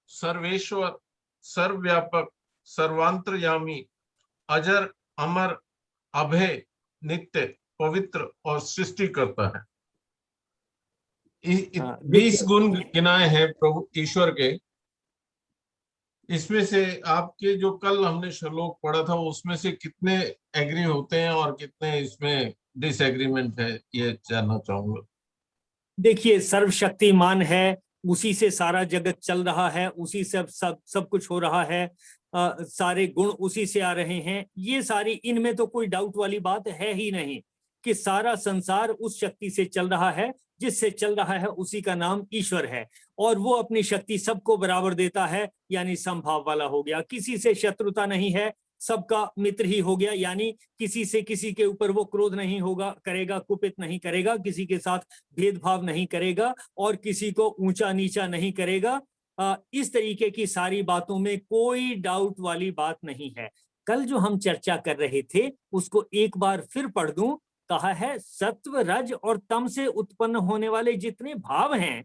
सर्वेश्वर, सर्वव्यापक, सर्वांतर्यामी, अजर, अमर, अभय, नित्य, पवित्र और सृष्टि करता है। 20 गुण गिनाए हैं प्रभु ईश्वर के। इसमें से आपके जो कल हमने श्लोक पढ़ा था उसमें से कितने एग्री होते हैं और कितने इसमें डिसएग्रीमेंट है, ये जानना चाहूंगा। देखिए, सर्वशक्तिमान है, उसी से सारा जगत चल रहा है, उसी से सब कुछ हो रहा है, सारे गुण उसी से आ रहे हैं। ये सारी, इनमें तो कोई डाउट वाली बात है ही नहीं कि सारा संसार उस शक्ति से चल रहा है, जिससे चल रहा है उसी का नाम ईश्वर है। और वो अपनी शक्ति सबको बराबर देता है, यानी समभाव वाला हो गया। किसी से शत्रुता नहीं है, सबका मित्र ही हो गया, यानी किसी से किसी के ऊपर वो क्रोध नहीं होगा करेगा, कुपित नहीं करेगा, किसी के साथ भेदभाव नहीं करेगा और किसी को ऊंचा नीचा नहीं करेगा। इस तरीके की सारी बातों में कोई डाउट वाली बात नहीं है। कल जो हम चर्चा कर रहे थे उसको एक बार फिर पढ़ दूं। कहा है सत्व, रज और तम से उत्पन्न होने वाले जितने भाव हैं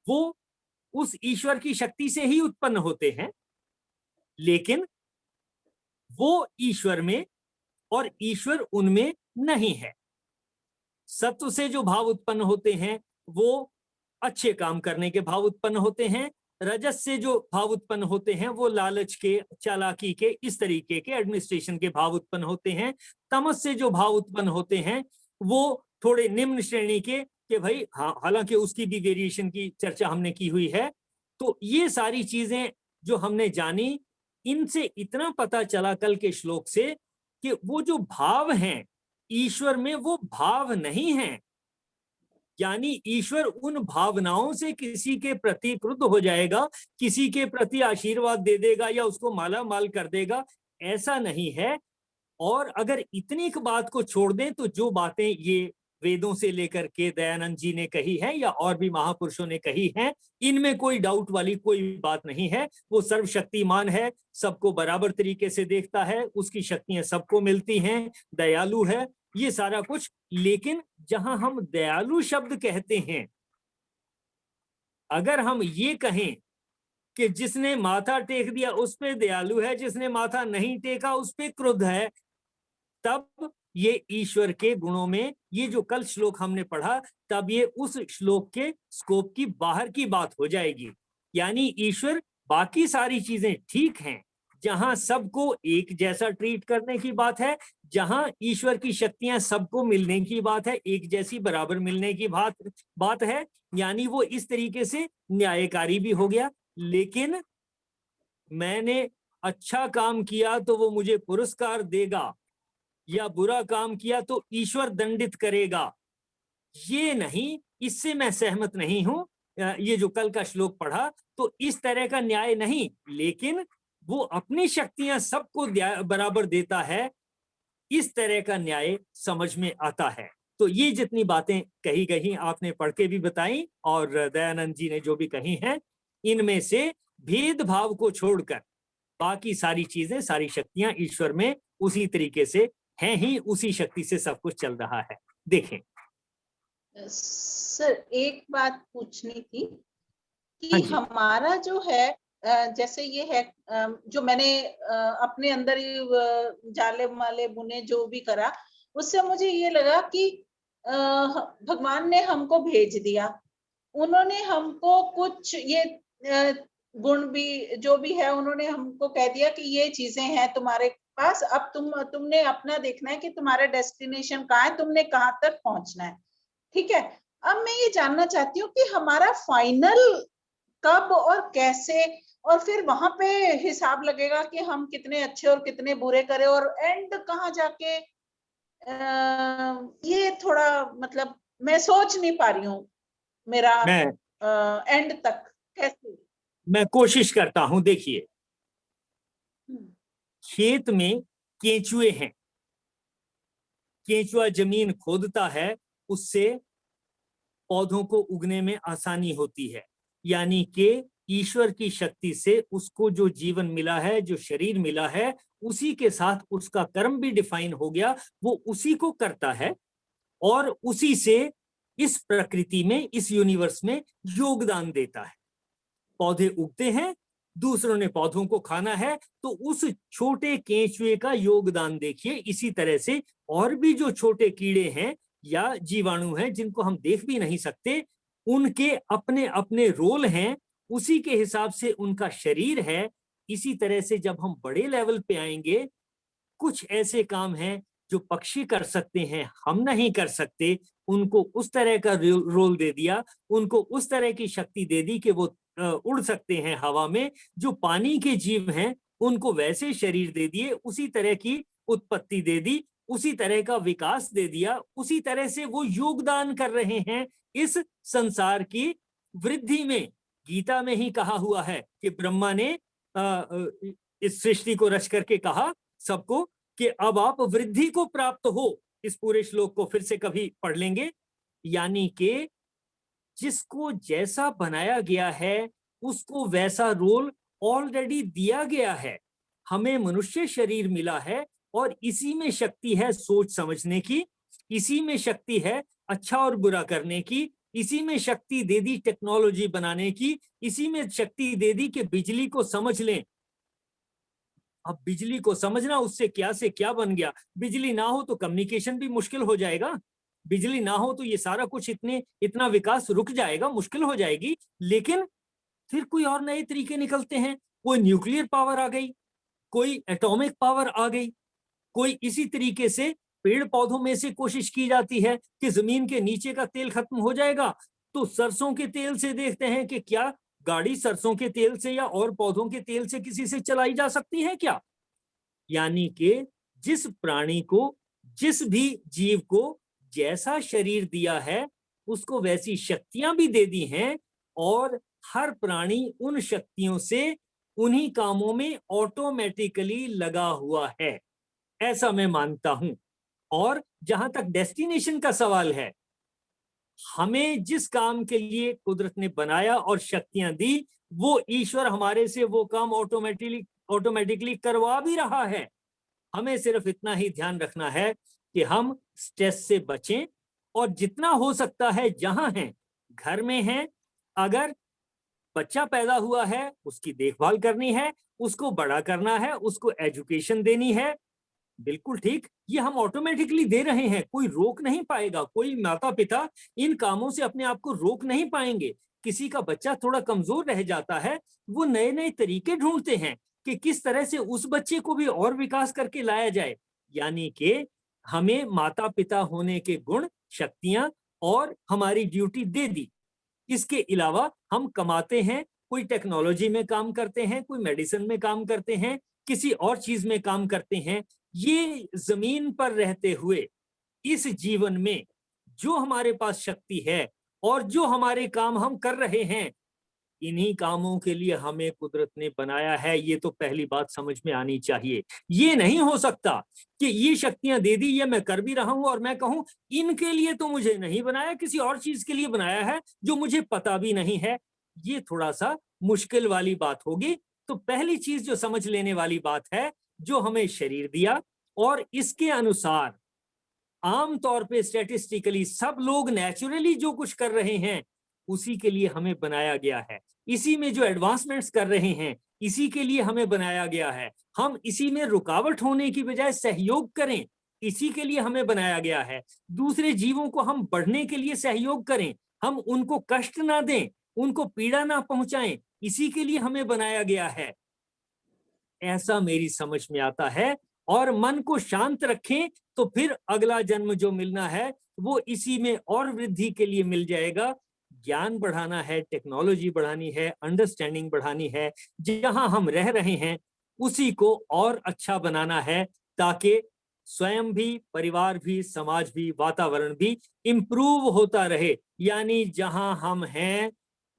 वो उस ईश्वर की शक्ति से ही उत्पन्न होते हैं, लेकिन वो ईश्वर में और ईश्वर उनमें नहीं है। सत्व से जो भाव उत्पन्न होते हैं वो अच्छे काम करने के भाव उत्पन्न होते हैं। रजस से जो भाव उत्पन्न होते हैं वो लालच के, चालाकी के, इस तरीके के एडमिनिस्ट्रेशन के भाव उत्पन्न होते हैं। तमस से जो भाव उत्पन्न होते हैं वो थोड़े निम्न श्रेणी के, कि भाई हाँ, हालांकि उसकी भी वेरिएशन की चर्चा हमने की हुई है। तो ये सारी चीजें जो हमने जानी, इनसे इतना पता चला कल के श्लोक से कि वो जो भाव हैं ईश्वर में, वो भाव नहीं हैं। यानी ईश्वर उन भावनाओं से किसी के प्रति क्रुद्ध हो जाएगा, किसी के प्रति आशीर्वाद दे देगा या उसको माला माल कर देगा, ऐसा नहीं है। और अगर इतनी बात को छोड़ दें तो जो बातें ये वेदों से लेकर के दयानंद जी ने कही है या और भी महापुरुषों ने कही हैं, इनमें कोई डाउट वाली कोई बात नहीं है। वो सर्वशक्तिमान है, सबको बराबर तरीके से देखता है, उसकी शक्तियां सबको मिलती हैं, दयालु है, ये सारा कुछ। लेकिन जहां हम दयालु शब्द कहते हैं, अगर हम ये कहें कि जिसने माथा टेक दिया उस पे दयालु है, जिसने माथा नहीं टेका उस पे क्रुद्ध है, तब ये ईश्वर के गुणों में, ये जो कल श्लोक हमने पढ़ा, तब ये उस श्लोक के स्कोप की बाहर की बात हो जाएगी। यानी ईश्वर, बाकी सारी चीजें ठीक हैं, जहां सबको एक जैसा ट्रीट करने की बात है, जहां ईश्वर की शक्तियां सबको मिलने की बात है, एक जैसी बराबर मिलने की बात है, यानी वो इस तरीके से न्यायकारी भी हो गया। लेकिन मैंने अच्छा काम किया तो वो मुझे पुरस्कार देगा, या बुरा काम किया तो ईश्वर दंडित करेगा, ये नहीं, इससे मैं सहमत नहीं हूं। ये जो कल का श्लोक पढ़ा, तो इस तरह का न्याय नहीं, लेकिन वो अपनी शक्तियां सबको बराबर देता है, इस तरह का न्याय समझ में आता है। तो ये जितनी बातें कही गई आपने पढ़ के भी बताई, और दयानंद जी ने जो भी कही हैं, इनमें से भेदभाव को छोड़कर बाकी सारी चीजें, सारी शक्तियां ईश्वर में उसी तरीके से हैं ही, उसी शक्ति से सब कुछ चल रहा है। देखें सर, एक बात पूछनी थी कि हाँ जी। हमारा जो है, जैसे ये है, जो मैंने अपने अंदर जाले माले बुने जो भी करा, उससे मुझे ये लगा कि भगवान ने हमको भेज दिया, उन्होंने हमको कुछ ये गुण भी जो भी है, उन्होंने हमको कह दिया कि ये चीजें हैं तुम्हारे पास, अब तुमने अपना देखना है कि तुम्हारा डेस्टिनेशन कहाँ है, तुमने कहाँ तक पहुंचना है। ठीक है, अब मैं ये जानना चाहती हूँ कि हमारा फाइनल कब और कैसे, और फिर वहां पे हिसाब लगेगा कि हम कितने अच्छे और कितने बुरे करें, और एंड कहाँ जाके, ये थोड़ा मतलब मैं सोच नहीं पा रही हूँ मेरा एंड तक कैसे। मैं कोशिश करता हूं। देखिए, खेत में केंचुए हैं, केंचुआ जमीन खोदता है, उससे पौधों को उगने में आसानी होती है। यानी कि ईश्वर की शक्ति से उसको जो जीवन मिला है, जो शरीर मिला है, उसी के साथ उसका कर्म भी डिफाइन हो गया, वो उसी को करता है और उसी से इस प्रकृति में, इस यूनिवर्स में योगदान देता है। पौधे उगते हैं, दूसरों ने पौधों को खाना है, तो उस छोटे केंचुए का योगदान देखिए। इसी तरह से और भी जो छोटे कीड़े हैं या जीवाणु हैं जिनको हम देख भी नहीं सकते, उनके अपने अपने रोल हैं, उसी के हिसाब से उनका शरीर है। इसी तरह से जब हम बड़े लेवल पे आएंगे, कुछ ऐसे काम हैं जो पक्षी कर सकते हैं, हम नहीं कर सकते, उनको उस तरह का रोल दे दिया, उनको उस तरह की शक्ति दे दी कि वो उड़ सकते हैं हवा में। जो पानी के जीव हैं उनको वैसे शरीर दे दिए, उसी तरह की उत्पत्ति दे दी, उसी तरह का विकास दे दिया, उसी तरह से वो योगदान कर रहे हैं इस संसार की वृद्धि में। गीता में ही कहा हुआ है कि ब्रह्मा ने इस सृष्टि को रच करके कहा सबको कि अब आप वृद्धि को प्राप्त हो। इस पूरे श्लोक को फिर से कभी पढ़ लेंगे। यानी कि जिसको जैसा बनाया गया है उसको वैसा रोल ऑलरेडी दिया गया है। हमें मनुष्य शरीर मिला है और इसी में शक्ति है सोच समझने की, इसी में शक्ति है अच्छा और बुरा करने की, इसी में शक्ति दे दी टेक्नोलॉजी बनाने की, इसी में शक्ति दे दी कि बिजली को समझ लें। अब बिजली को समझना, उससे क्या से क्या बन गया। बिजली ना हो तो कम्युनिकेशन भी मुश्किल हो जाएगा, बिजली ना हो तो ये सारा कुछ इतना विकास रुक जाएगा, मुश्किल हो जाएगी। लेकिन फिर कोई और नए तरीके निकलते हैं, कोई न्यूक्लियर पावर आ गई, कोई एटॉमिक पावर आ गई, कोई इसी तरीके से पेड़ पौधों में से कोशिश की जाती है कि जमीन के नीचे का तेल खत्म हो जाएगा तो सरसों के तेल से देखते हैं कि क्या गाड़ी सरसों के तेल से या और पौधों के तेल से किसी से चलाई जा सकती है क्या। यानी कि जिस प्राणी को, जिस भी जीव को जैसा शरीर दिया है उसको वैसी शक्तियां भी दे दी हैं, और हर प्राणी उन शक्तियों से उन्हीं कामों में ऑटोमेटिकली लगा हुआ है, ऐसा मैं मानता हूं। और जहां तक डेस्टिनेशन का सवाल है, हमें जिस काम के लिए कुदरत ने बनाया और शक्तियां दी, वो ईश्वर हमारे से वो काम ऑटोमेटिकली करवा भी रहा है। हमें सिर्फ इतना ही ध्यान रखना है कि हम स्ट्रेस से बचें, और जितना हो सकता है जहां हैं, घर में हैं, अगर बच्चा पैदा हुआ है उसकी देखभाल करनी है, उसको बड़ा करना है, उसको एजुकेशन देनी है, बिल्कुल ठीक, ये हम ऑटोमेटिकली दे रहे हैं, कोई रोक नहीं पाएगा। कोई माता पिता इन कामों से अपने आप को रोक नहीं पाएंगे। किसी का बच्चा थोड़ा कमजोर रह जाता है, वो नए नए तरीके ढूंढते हैं कि किस तरह से उस बच्चे को भी और विकास करके लाया जाए। यानी कि हमें माता पिता होने के गुण, शक्तियां और हमारी ड्यूटी दे दी। इसके अलावा हम कमाते हैं, कोई टेक्नोलॉजी में काम करते हैं, कोई मेडिसिन में काम करते हैं, किसी और चीज में काम करते हैं। ये जमीन पर रहते हुए इस जीवन में जो हमारे पास शक्ति है और जो हमारे काम हम कर रहे हैं, इन्हीं कामों के लिए हमें कुदरत ने बनाया है। ये तो पहली बात समझ में आनी चाहिए। ये नहीं हो सकता कि ये शक्तियां दे दी, ये मैं कर भी रहा हूं और मैं कहूं इनके लिए तो मुझे नहीं बनाया, किसी और चीज के लिए बनाया है जो मुझे पता भी नहीं है। ये थोड़ा सा मुश्किल वाली बात होगी। तो पहली चीज जो समझ लेने वाली बात है, जो हमें शरीर दिया और इसके अनुसार आमतौर पे स्टैटिस्टिकली सब लोग नेचुरली जो कुछ कर रहे हैं उसी के लिए हमें बनाया गया है। इसी में जो एडवांसमेंट्स कर रहे हैं इसी के लिए हमें बनाया गया है। हम इसी में रुकावट होने की बजाय सहयोग करें, इसी के लिए हमें बनाया गया है। दूसरे जीवों को हम बढ़ने के लिए सहयोग करें, हम उनको कष्ट ना दें, उनको पीड़ा ना पहुंचाएं, इसी के लिए हमें बनाया गया है। ऐसा मेरी समझ में आता है। और मन को शांत रखें तो फिर अगला जन्म जो मिलना है वो इसी में और वृद्धि के लिए मिल जाएगा। ज्ञान बढ़ाना है, टेक्नोलॉजी बढ़ानी है, अंडरस्टैंडिंग बढ़ानी है, जहां हम रह रहे हैं उसी को और अच्छा बनाना है, ताकि स्वयं भी, परिवार भी, समाज भी, वातावरण भी इम्प्रूव होता रहे। यानी जहां हम हैं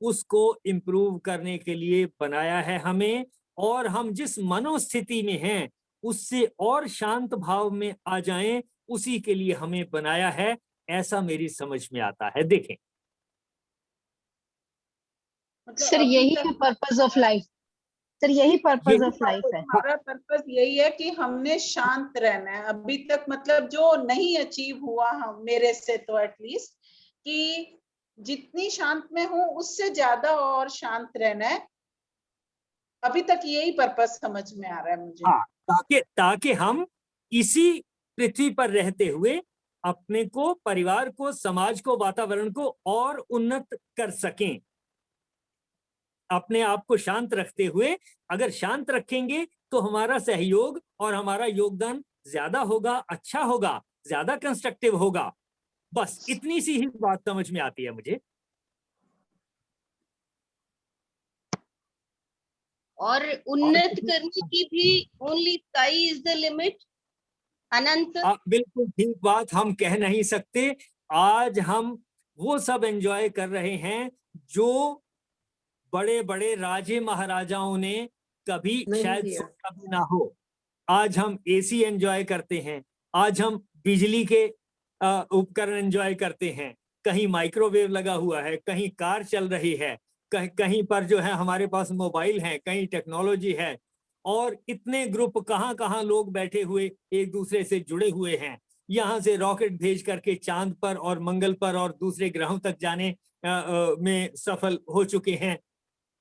उसको इम्प्रूव करने के लिए बनाया है हमें, और हम जिस मनोस्थिति में हैं उससे और शांत भाव में आ जाएं, उसी के लिए हमें बनाया है। ऐसा मेरी समझ में आता है। देखें सर, यही है पर्पस ऑफ लाइफ। सर, यही पर्पस ऑफ लाइफ है। हमारा पर्पस यही है कि हमने शांत रहना है। अभी तक मतलब जो नहीं अचीव हुआ हम मेरे से, तो एटलीस्ट कि जितनी शांत में हूँ उससे ज्यादा और शांत रहना है। अभी तक यही पर्पस समझ में आ रहा है मुझे। ताकि हम इसी पृथ्वी पर रहते हुए अपने को, परिवार को, समाज को, वातावरण को और उन्नत कर सकें। अपने आप को शांत रखते हुए, अगर शांत रखेंगे तो हमारा सहयोग और हमारा योगदान ज्यादा होगा, अच्छा होगा, ज्यादा कंस्ट्रक्टिव होगा। बस इतनी सी ही बात समझ में आती है मुझे। और उन्नत करने की भी only sky is the limit, अनंत। बिल्कुल ठीक बात हम कह नहीं सकते। आज हम वो सब एंजॉय कर रहे हैं जो बड़े बड़े राजे महाराजाओं ने कभी शायद सोचा भी ना हो। आज हम एसी एंजॉय करते हैं, आज हम बिजली के उपकरण एंजॉय करते हैं, कहीं माइक्रोवेव लगा हुआ है, कहीं कार चल रही है, कहीं पर जो है हमारे पास मोबाइल है, कहीं टेक्नोलॉजी है, और इतने ग्रुप कहाँ कहाँ लोग बैठे हुए एक दूसरे से जुड़े हुए हैं। यहाँ से रॉकेट भेज करके चांद पर और मंगल पर और दूसरे ग्रहों तक जाने में सफल हो चुके हैं।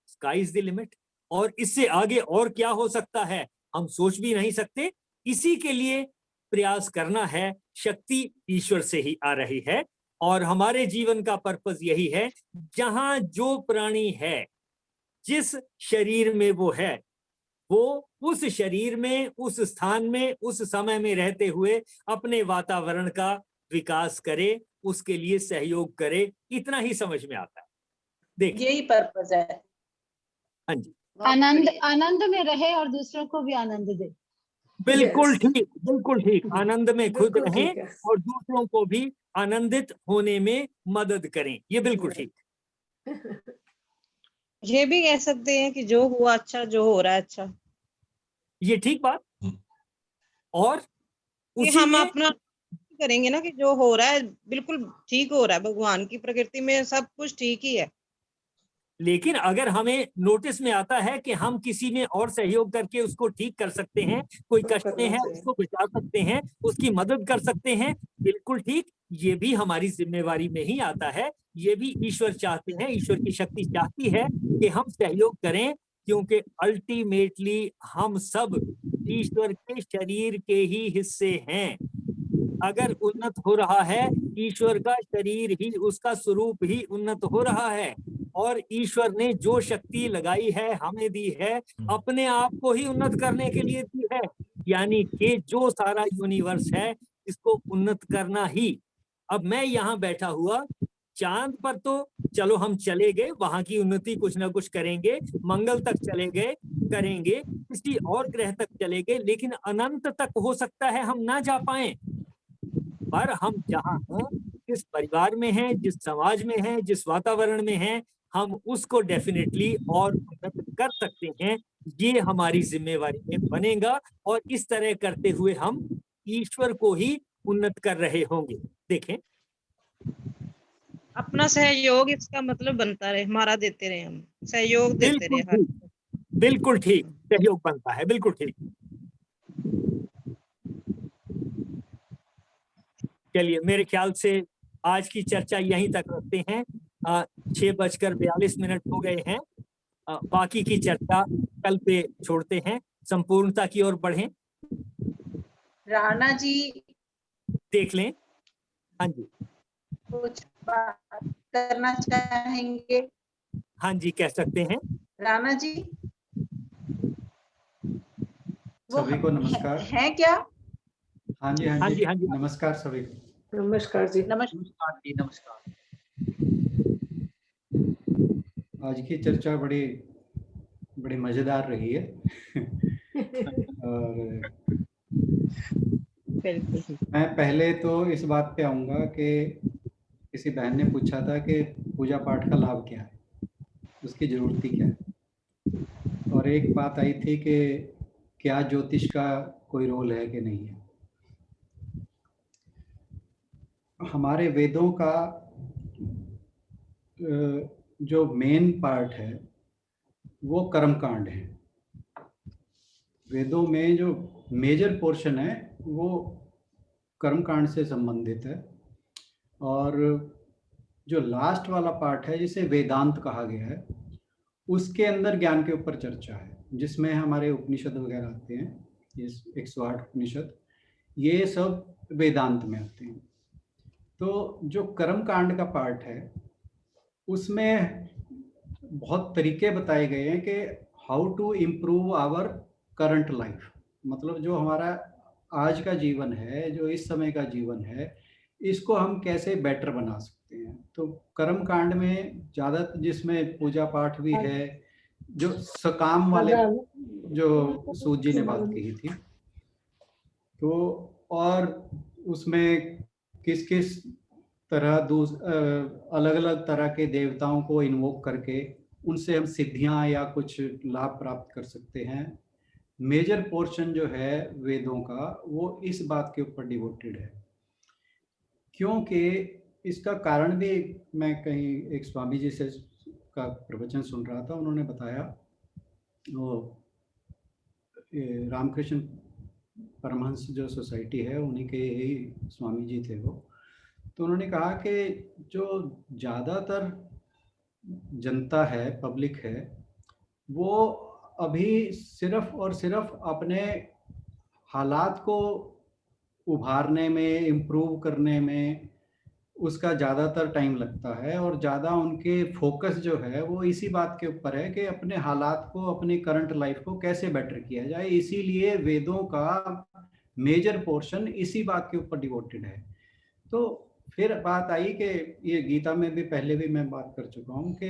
स्काई इज द लिमिट, और इससे आगे और क्या हो सकता है हम सोच भी नहीं सकते। इसी के लिए प्रयास करना है। शक्ति ईश्वर से ही आ रही है और हमारे जीवन का पर्पस यही है, जहां जो प्राणी है, जिस शरीर में वो है, वो उस शरीर में, उस स्थान में, उस समय में रहते हुए अपने वातावरण का विकास करे, उसके लिए सहयोग करे। इतना ही समझ में आता है। देखिए यही पर्पस है। हाँ जी, आनंद में रहे और दूसरों को भी आनंद दे। बिल्कुल ठीक, बिल्कुल ठीक। आनंद में खुद रहें और दूसरों को भी आनंदित होने में मदद करें, ये बिल्कुल ठीक। ये भी कह सकते हैं कि जो हुआ अच्छा, जो हो रहा है अच्छा, ये ठीक बात। और उसी हम में अपना करेंगे ना कि जो हो रहा है बिल्कुल ठीक हो रहा है, भगवान की प्रकृति में सब कुछ ठीक ही है। लेकिन अगर हमें नोटिस में आता है कि हम किसी में और सहयोग करके उसको ठीक कर सकते हैं, कोई कष्ट में है उसको बचा सकते हैं, उसकी मदद कर सकते हैं, बिल्कुल ठीक, ये भी हमारी जिम्मेवारी में ही आता है। ये भी ईश्वर चाहते हैं, ईश्वर की शक्ति चाहती है कि हम सहयोग करें, क्योंकि अल्टीमेटली हम सब ईश्वर के शरीर के ही हिस्से हैं। अगर उन्नत हो रहा है, ईश्वर का शरीर ही, उसका स्वरूप ही उन्नत हो रहा है। और ईश्वर ने जो शक्ति लगाई है, हमें दी है, अपने आप को ही उन्नत करने के लिए दी है। यानी कि जो सारा यूनिवर्स है, इसको उन्नत करना ही। अब मैं यहाँ बैठा हुआ, चांद पर तो चलो हम चले गए, वहां की उन्नति कुछ ना कुछ करेंगे, मंगल तक चले गए, करेंगे, किसी और ग्रह तक चले गए, लेकिन अनंत तक हो सकता है हम ना जा पाए। पर हम जहाँ हैं, जिस परिवार में हैं, जिस समाज में हैं, जिस वातावरण में हैं, हम उसको डेफिनेटली और उन्नत कर सकते हैं। ये हमारी जिम्मेवारी में बनेगा और इस तरह करते हुए हम ईश्वर को ही उन्नत कर रहे होंगे। देखें, अपना सहयोग इसका मतलब बनता रहे, हमारा देते रहे, हम सहयोग देते रहे। बिल्कुल ठीक, सहयोग बनता है, बिल्कुल ठीक। चलिए, मेरे ख्याल से आज की चर्चा यहीं तक रखते हैं। 6:42 हो गए हैं। बाकी की चर्चा कल पे छोड़ते हैं, संपूर्णता की ओर बढ़ें। राणा जी देख लें। हाँ जी, कुछ बात करना चाहेंगे? हाँ जी, कह सकते हैं। राणा जी सभी को नमस्कार। है क्या? हाँ जी, हाँ जी, हाँ जी, नमस्कार सभी को। नमस्कार जी। नमस्कार जी, नमस्कार। आज की चर्चा बड़ी मजेदार रही है। और मैं पहले तो इस बात पे आऊंगा कि किसी बहन ने पूछा था कि पूजा पाठ का लाभ क्या है, उसकी जरूरत क्या है, और एक बात आई थी कि क्या ज्योतिष का कोई रोल है कि नहीं है। हमारे वेदों का जो मेन पार्ट है वो कर्मकांड है। वेदों में जो मेजर पोर्शन है वो कर्मकांड से संबंधित है, और जो लास्ट वाला पार्ट है जिसे वेदांत कहा गया है, उसके अंदर ज्ञान के ऊपर चर्चा है, जिसमें हमारे उपनिषद वगैरह आते हैं, ये 108 उपनिषद, ये सब वेदांत में आते हैं। तो जो कर्म कांड का पार्ट है उसमें बहुत तरीके बताए गए हैं कि how to improve our current life, मतलब जो हमारा आज का जीवन है, जो इस समय का जीवन है, इसको हम कैसे बेटर बना सकते हैं। तो कर्म कांड में ज़्यादा जिसमें पूजा पाठ भी है, जो सकाम वाले जो सूत जी ने बात कही थी, तो और उसमें किस किस तरह अलग अलग तरह के देवताओं को इन्वोक करके उनसे हम सिद्धियां या कुछ लाभ प्राप्त कर सकते हैं। मेजर पोर्शन जो है वेदों का वो इस बात के ऊपर डिवोटेड है, क्योंकि इसका कारण भी मैं कहीं एक स्वामी जी से का प्रवचन सुन रहा था, उन्होंने बताया, वो रामकृष्ण परमहंस जो सोसाइटी है उन्हीं के ही स्वामी जी थे वो, तो उन्होंने कहा कि जो ज़्यादातर जनता है, पब्लिक है, वो अभी सिर्फ और सिर्फ अपने हालात को उभारने में, इम्प्रूव करने में उसका ज़्यादातर टाइम लगता है, और ज़्यादा उनके फोकस जो है वो इसी बात के ऊपर है कि अपने हालात को, अपनी करंट लाइफ को कैसे बेटर किया जाए। इसीलिए वेदों का मेजर पोर्शन इसी बात के ऊपर डिवोटेड है। तो फिर बात आई कि ये गीता में भी पहले भी मैं बात कर चुका हूँ कि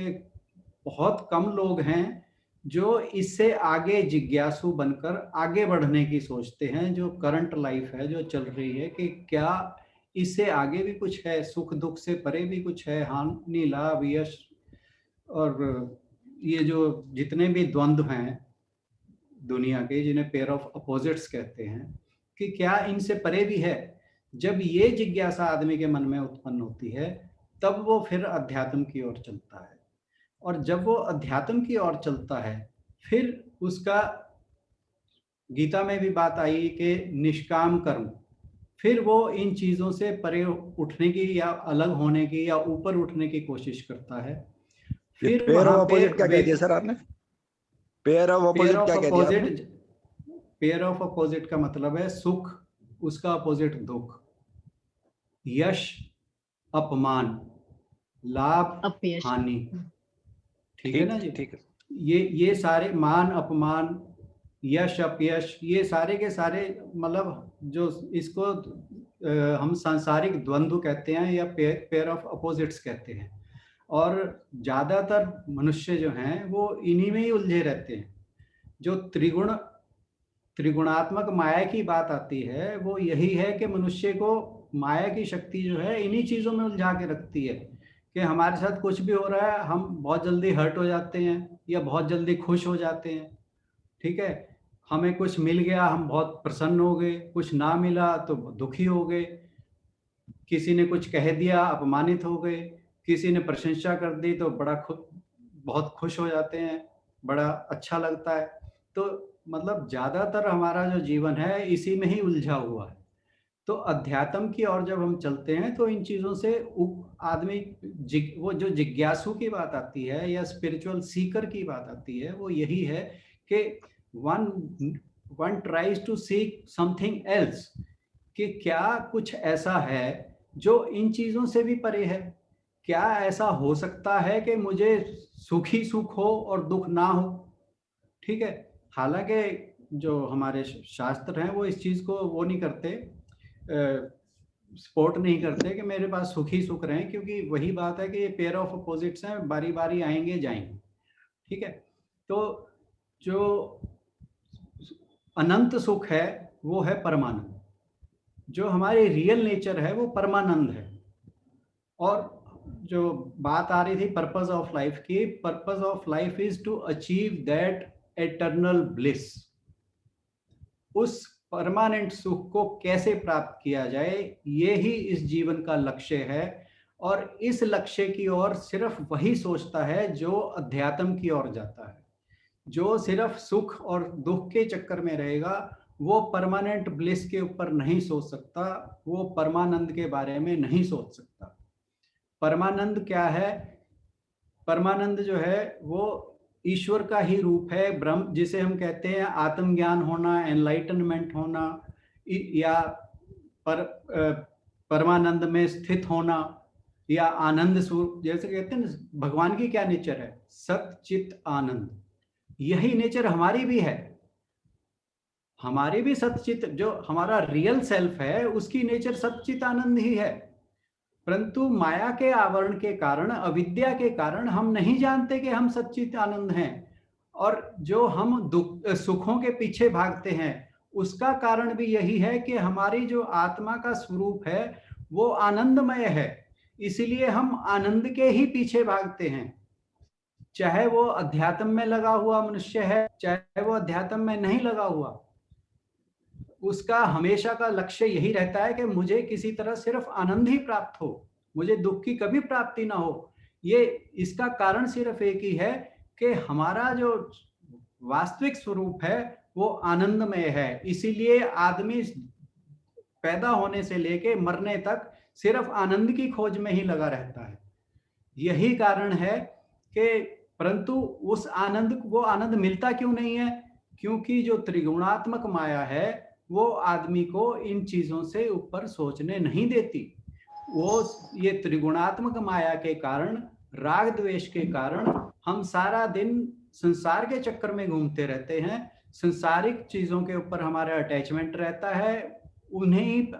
बहुत कम लोग हैं जो इससे आगे जिज्ञासु बनकर आगे बढ़ने की सोचते हैं। जो करंट लाइफ है जो चल रही है, कि क्या इससे आगे भी कुछ है, सुख दुख से परे भी कुछ है, हानि लाभ यश और ये जो जितने भी द्वंद्व हैं दुनिया के, जिन्हें पेयर ऑफ अपोजिट्स कहते हैं, कि क्या इनसे परे भी है। जब ये जिज्ञासा आदमी के मन में उत्पन्न होती है तब वो फिर अध्यात्म की ओर चलता है, और जब वो अध्यात्म की ओर चलता है फिर उसका, गीता में भी बात आई कि निष्काम कर्म, फिर वो इन चीजों से परे उठने की या अलग होने की या ऊपर उठने की कोशिश करता है। फिर पेयर ऑफ अपोजिट क्या कह दिया सर आपने? पेयर ऑफ अपोजिट क्या कह दिया आपने? पेयर ऑफ अपोजिट का मतलब है सुख, उसका अपोजिट दुख, यश अपमान, लाभ हानि, ठीक है ना जी? ठीक है। ये सारे मान अपमान, यश अपयश, ये सारे के सारे मतलब जो इसको हम सांसारिक द्वंद्व कहते हैं या पेयर ऑफ अपोजिट्स कहते हैं। और ज्यादातर मनुष्य जो हैं वो इन्हीं में ही उलझे रहते हैं। जो त्रिगुणात्मक माया की बात आती है वो यही है कि मनुष्य को माया की शक्ति जो है इन्हीं चीजों में उलझा के रखती है, कि हमारे साथ कुछ भी हो रहा है हम बहुत जल्दी हर्ट हो जाते हैं या बहुत जल्दी खुश हो जाते हैं, ठीक है। हमें कुछ मिल गया हम बहुत प्रसन्न हो गए, कुछ ना मिला तो दुखी हो गए, किसी ने कुछ कह दिया अपमानित हो गए, किसी ने प्रशंसा कर दी तो बहुत खुश हो जाते हैं, बड़ा अच्छा लगता है। तो मतलब ज्यादातर हमारा जो जीवन है इसी में ही उलझा हुआ है। तो अध्यात्म की ओर जब हम चलते हैं तो इन चीजों से आदमी वो जो जिज्ञासु की बात आती है या स्पिरिचुअल सीकर की बात आती है वो यही है कि one tries to seek something else, कि क्या कुछ ऐसा है जो इन चीजों से भी परे है। क्या ऐसा हो सकता है कि मुझे सुख ही सुख हो और दुख ना हो, ठीक है। हालांकि जो हमारे शास्त्र हैं वो इस चीज को वो नहीं करते, सपोर्ट नहीं करते कि मेरे पास सुख ही सुख रहें, क्योंकि वही बात है कि ये पेयर ऑफ अपोजिट्स हैं, बारी बारी आएंगे जाएंगे, ठीक है। तो जो अनंत सुख है वो है परमानंद, जो हमारे रियल नेचर है वो परमानंद है। और जो बात आ रही थी पर्पस ऑफ लाइफ की, purpose of life is to achieve that eternal bliss. उस परमानेंट सुख को कैसे प्राप्त किया जाए, ये ही इस जीवन का लक्ष्य है। और इस लक्ष्य की ओर सिर्फ वही सोचता है जो अध्यात्म की ओर जाता है। जो सिर्फ सुख और दुख के चक्कर में रहेगा वो परमानेंट ब्लिस के ऊपर नहीं सोच सकता, वो परमानंद के बारे में नहीं सोच सकता। परमानंद क्या है? परमानंद जो है वो ईश्वर का ही रूप है, ब्रह्म, जिसे हम कहते हैं आत्मज्ञान होना, एनलाइटनमेंट होना, या परमानंद में स्थित होना या आनंद स्वरूप, जैसे कहते हैं ना भगवान की क्या नेचर है, सत चित आनंद, यही नेचर हमारी भी है। हमारी भी सतचित, जो हमारा रियल सेल्फ है उसकी नेचर सतचित आनंद ही है, परंतु माया के आवरण के कारण, अविद्या के कारण हम नहीं जानते कि हम सच्चित आनंद हैं। और जो हम दुख सुखों के पीछे भागते हैं उसका कारण भी यही है कि हमारी जो आत्मा का स्वरूप है वो आनंदमय है, इसीलिए हम आनंद के ही पीछे भागते हैं। चाहे वो अध्यात्म में लगा हुआ मनुष्य है, चाहे वो अध्यात्म में नहीं लगा हुआ, उसका हमेशा का लक्ष्य यही रहता है कि मुझे किसी तरह सिर्फ आनंद ही प्राप्त हो, मुझे दुख की कभी प्राप्ति ना हो। ये इसका कारण सिर्फ एक ही है कि हमारा जो वास्तविक स्वरूप है वो आनंदमय है, इसीलिए आदमी पैदा होने से लेके मरने तक सिर्फ आनंद की खोज में ही लगा रहता है। यही कारण है कि परंतु उस आनंद, वो आनंद मिलता क्यों नहीं है? क्योंकि जो त्रिगुणात्मक माया है वो आदमी को इन चीजों से ऊपर सोचने नहीं देती। वो ये त्रिगुणात्मक माया के कारण, राग द्वेष के कारण हम सारा दिन संसार के चक्कर में घूमते रहते हैं, संसारिक चीजों के ऊपर हमारा अटैचमेंट रहता है उन्हें।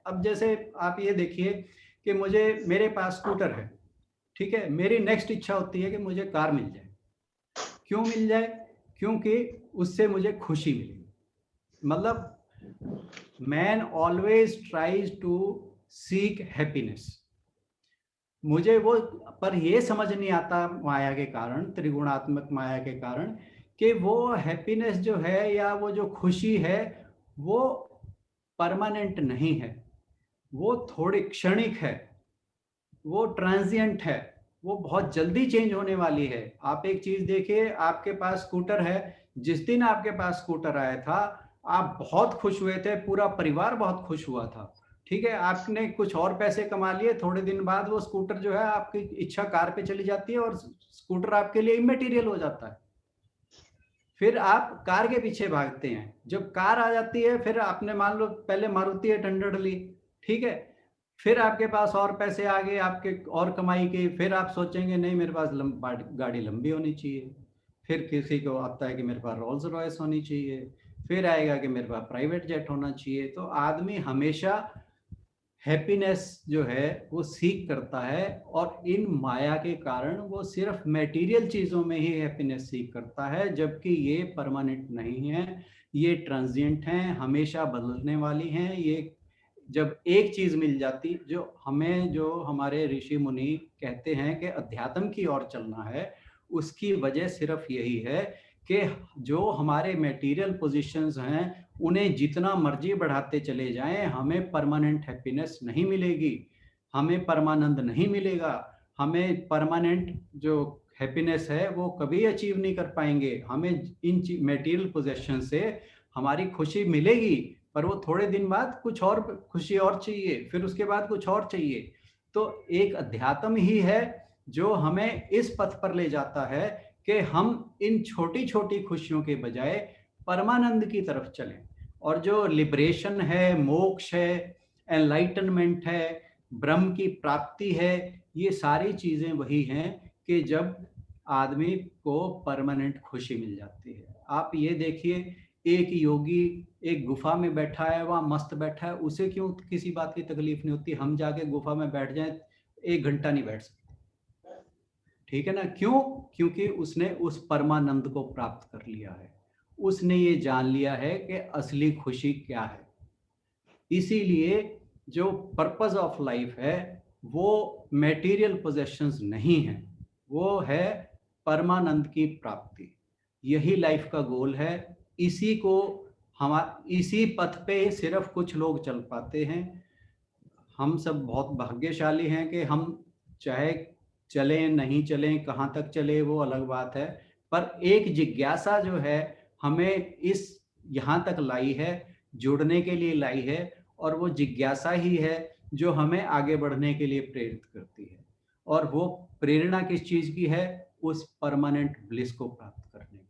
अब जैसे आप ये देखिए कि मेरे पास स्कूटर है, ठीक है, मेरी नेक्स्ट इच्छा होती है कि मुझे कार मिल जाए। क्यों मिल जाए? क्योंकि उससे मुझे खुशी मिलेगी। मतलब man always tries to seek happiness. मुझे वो, पर ये समझ नहीं आता माया के कारण, त्रिगुणात्मक माया के कारण, कि वो हैप्पीनेस जो है या वो जो खुशी है वो परमानेंट नहीं है, वो थोड़ी क्षणिक है, वो ट्रांजिएंट है, वो बहुत जल्दी चेंज होने वाली है। आप एक चीज देखिए, आपके पास स्कूटर है, जिस दिन आपके पास स्कूटर आया था आप बहुत खुश हुए थे, पूरा परिवार बहुत खुश हुआ था, ठीक है, आपने कुछ और पैसे कमा लिए, थोड़े दिन बाद वो स्कूटर जो है आपकी इच्छा कार पे चली जाती है और स्कूटर आपके लिए इमैटेरियल हो जाता है। फिर आप कार के पीछे भागते हैं, जब कार आ जाती है फिर आपने मान लो पहले मारुति 800 ली, ठीक है, फिर आपके पास और पैसे आ गए आपके और कमाई के, फिर आप सोचेंगे नहीं मेरे पास गाड़ी लंबी होनी चाहिए, फिर किसी को आता है कि मेरे पास रोल्स रॉयस होनी चाहिए, फिर आएगा कि मेरे पास प्राइवेट जेट होना चाहिए। तो आदमी हमेशा हैप्पीनेस जो है वो सीख करता है और इन माया के कारण वो सिर्फ मटेरियल चीजों में ही हैप्पीनेस सीख करता है, जबकि ये परमानेंट नहीं है, ये ट्रांजिएंट हैं, हमेशा बदलने वाली हैं। ये जब एक चीज मिल जाती, जो हमारे ऋषि मुनि कहते हैं कि अध्यात्म की ओर चलना है, उसकी वजह सिर्फ यही है कि जो हमारे मटेरियल पोजीशंस हैं उन्हें जितना मर्जी बढ़ाते चले जाएं, हमें परमानेंट हैप्पीनेस नहीं मिलेगी, हमें परमानंद नहीं मिलेगा, हमें परमानेंट जो हैप्पीनेस है वो कभी अचीव नहीं कर पाएंगे। हमें इन मटेरियल पोजीशन से हमारी खुशी मिलेगी, पर वो थोड़े दिन बाद कुछ और खुशी और चाहिए, फिर उसके बाद कुछ और चाहिए। तो एक अध्यात्म ही है जो हमें इस पथ पर ले जाता है कि हम इन छोटी छोटी खुशियों के बजाय परमानंद की तरफ चलें। और जो लिबरेशन है, मोक्ष है, एनलाइटनमेंट है, ब्रह्म की प्राप्ति है, ये सारी चीजें वही हैं कि जब आदमी को परमानेंट खुशी मिल जाती है। आप ये देखिए, एक योगी एक गुफा में बैठा है, वहां मस्त बैठा है, उसे क्यों किसी बात की तकलीफ नहीं होती? हम जाके गुफा में बैठ जाएं 1 घंटा नहीं बैठ सकते, ठीक है ना? क्यों? क्योंकि उसने उस परमानंद को प्राप्त कर लिया है, उसने ये जान लिया है कि असली खुशी क्या है। इसीलिए जो पर्पस ऑफ लाइफ है वो मटेरियल पोजेशंस नहीं है, वो है परमानंद की प्राप्ति। यही लाइफ का गोल है। इसी पथ पे सिर्फ कुछ लोग चल पाते हैं। हम सब बहुत भाग्यशाली हैं कि हम चाहे चलें नहीं चलें, कहाँ तक चले वो अलग बात है, पर एक जिज्ञासा जो है हमें यहाँ तक लाई है, जुड़ने के लिए लाई है, और वो जिज्ञासा ही है जो हमें आगे बढ़ने के लिए प्रेरित करती है। और वो प्रेरणा किस चीज की है? उस परमानेंट ब्लिस को प्राप्त करने की।